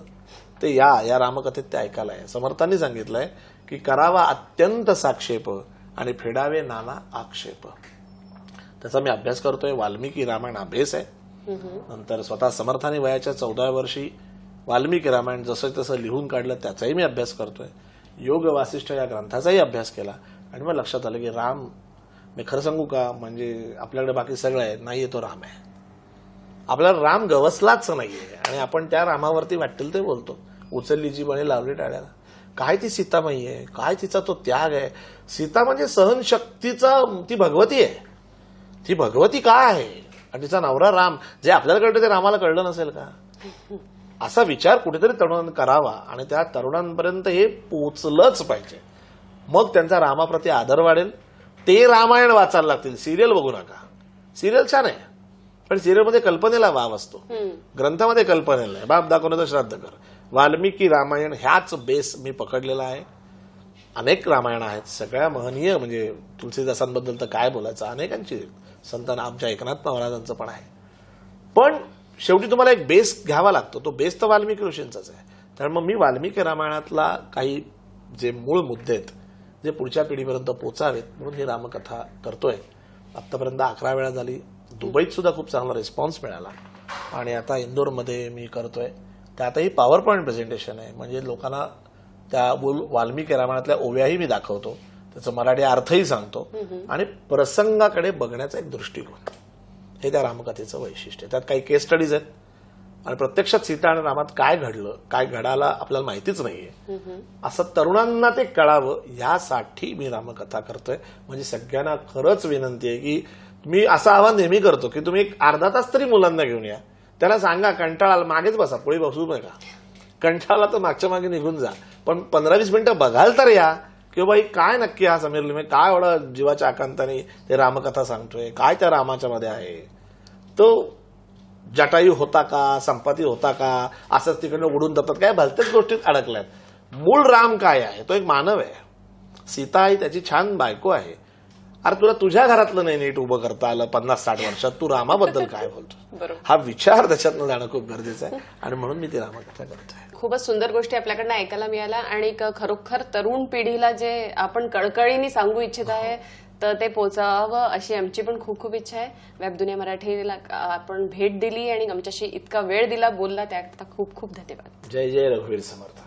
ते या रामकथेत ते ऐकायला आहे. समर्थांनी सांगितलंय की करावा अत्यंत साक्षेप आणि फेडावे नाना आक्षेप. त्याचा मी अभ्यास करतोय. वाल्मिकी रामायण अभ्यास आहे. नंतर स्वतः समर्थांनी वयाच्या 14व्या वर्षी वाल्मिकी रामायण जसं तसं लिहून काढलं त्याचाही मी अभ्यास करतोय. योग वासिष्ठ या ग्रंथाचाही अभ्यास केला आणि मग लक्षात आलं की राम, मी खरं सांगू का, म्हणजे आपल्याकडे बाकी सगळं आहे, नाहीये तो राम आहे. आपल्याला राम गवसलाच नाहीये आणि आपण त्या रामावरती वाटेल ते बोलतो. उचलली जी बने लावली टाळ्याला. काय ती सीतामाई आहे, काय तिचा तो त्याग आहे. सीता म्हणजे सहनशक्तीचा, ती भगवती आहे. ती भगवती काय आहे आणि तिचा नवरा राम, जे आपल्याला कळतं ते रामाला कळलं नसेल का. असा विचार कुठेतरी तरुणांनी करावा आणि त्या तरुणांपर्यंत हे पोचलंच पाहिजे. मग त्यांचा रामाप्रती आदर वाढेल. ते रामायण वाचायला लागतील. सिरियल बघू नका. सिरियल छान आहे पण सिरियलमध्ये कल्पनेला वाव असतो, ग्रंथामध्ये कल्पनेला नाही. बाप दाखवण्याचं श्राद्ध कर. वाल्मिकी रामायण ह्याच बेस मी पकडलेला आहे. अनेक रामायण आहेत, सगळ्या महनीय, म्हणजे तुलसीदासांबद्दल तर काय बोलायचं, अनेकांची संत आमच्या एकनाथ महाराजांचं पण आहे. पण शेवटी तुम्हाला एक बेस घ्यावा लागतो. तो बेस तर वाल्मिकी ऋषींचाच आहे. त्यामुळे मग मी वाल्मिकी रामायणातला काही जे मूळ मुद्दे आहेत जे पुढच्या पिढीपर्यंत पोचावेत म्हणून ही रामकथा करतोय. आतापर्यंत 11 वेळा झाली. दुबईत सुद्धा खूप चांगला रिस्पॉन्स मिळाला आणि आता इंदोरमध्ये मी करतोय. त्यातही पॉवर पॉईंट प्रेझेंटेशन आहे, म्हणजे लोकांना त्या वाल्मिकी रामायणातल्या ओव्याही मी दाखवतो, त्याचा मराठी अर्थही सांगतो आणि प्रसंगाकडे बघण्याचा एक दृष्टिकोन, हे त्या रामकथेचं वैशिष्ट्य आहे. त्यात काही केस स्टडीज आहेत आणि प्रत्यक्षात सीता आणि रामात काय घडलं, काय घडाला आपल्याला माहितीच नाहीये, असं तरुणांना ते कळावं यासाठी मी रामकथा करतोय. म्हणजे सगळ्यांना खरंच विनंती आहे की मी असं आवाहन नेहमी करतो की तुम्ही एक अर्धा तास तरी मुलांना घेऊन या. त्याला सांगा कंटाळा मागेच बसा, पुढे बसू नका. कंटाळा तर मागच्या मागे निघून जा, पण 15-20 मिनिटं बघाल तर या की बाई काय नक्की हा समीर लिमे काय एवढं जीवाच्या आकांताने ते रामकथा सांगतोय, काय त्या रामाच्या मध्ये आहे. तो जटायू होता का, संपत्ती होता का, असंच तिकडनं उडून जातात, काय भलत्याच गोष्टीत अडकल्यात. मूळ राम काय आहे, तो एक मानव आहे. सीता ही त्याची छान बायको आहे. अरे तुला तुझ्या घरातलं नाही नीट उभं करता आलं 50-60 वर्षात, तू रामाबद्दल काय बोलतो. हा विचार त्याच्यातनं जाणं खूप गरजेचं आहे आणि म्हणून मी ती रामकथा करतोय. खूपच सुंदर गोष्टी आपल्याकडनं ऐकायला मिळाल्या आणि खरोखर तरुण पिढीला जे आपण कळकळीने सांगू इच्छित आहे तर ते पोचावं अशी आमची पण खूप खूप इच्छा आहे. वेबदुनिया मराठीला आपण भेट दिली आणि आमच्याशी इतका वेळ दिला, बोलला, त्याकरता खूप खूप धन्यवाद. जय जय रघुवीर समर्थ.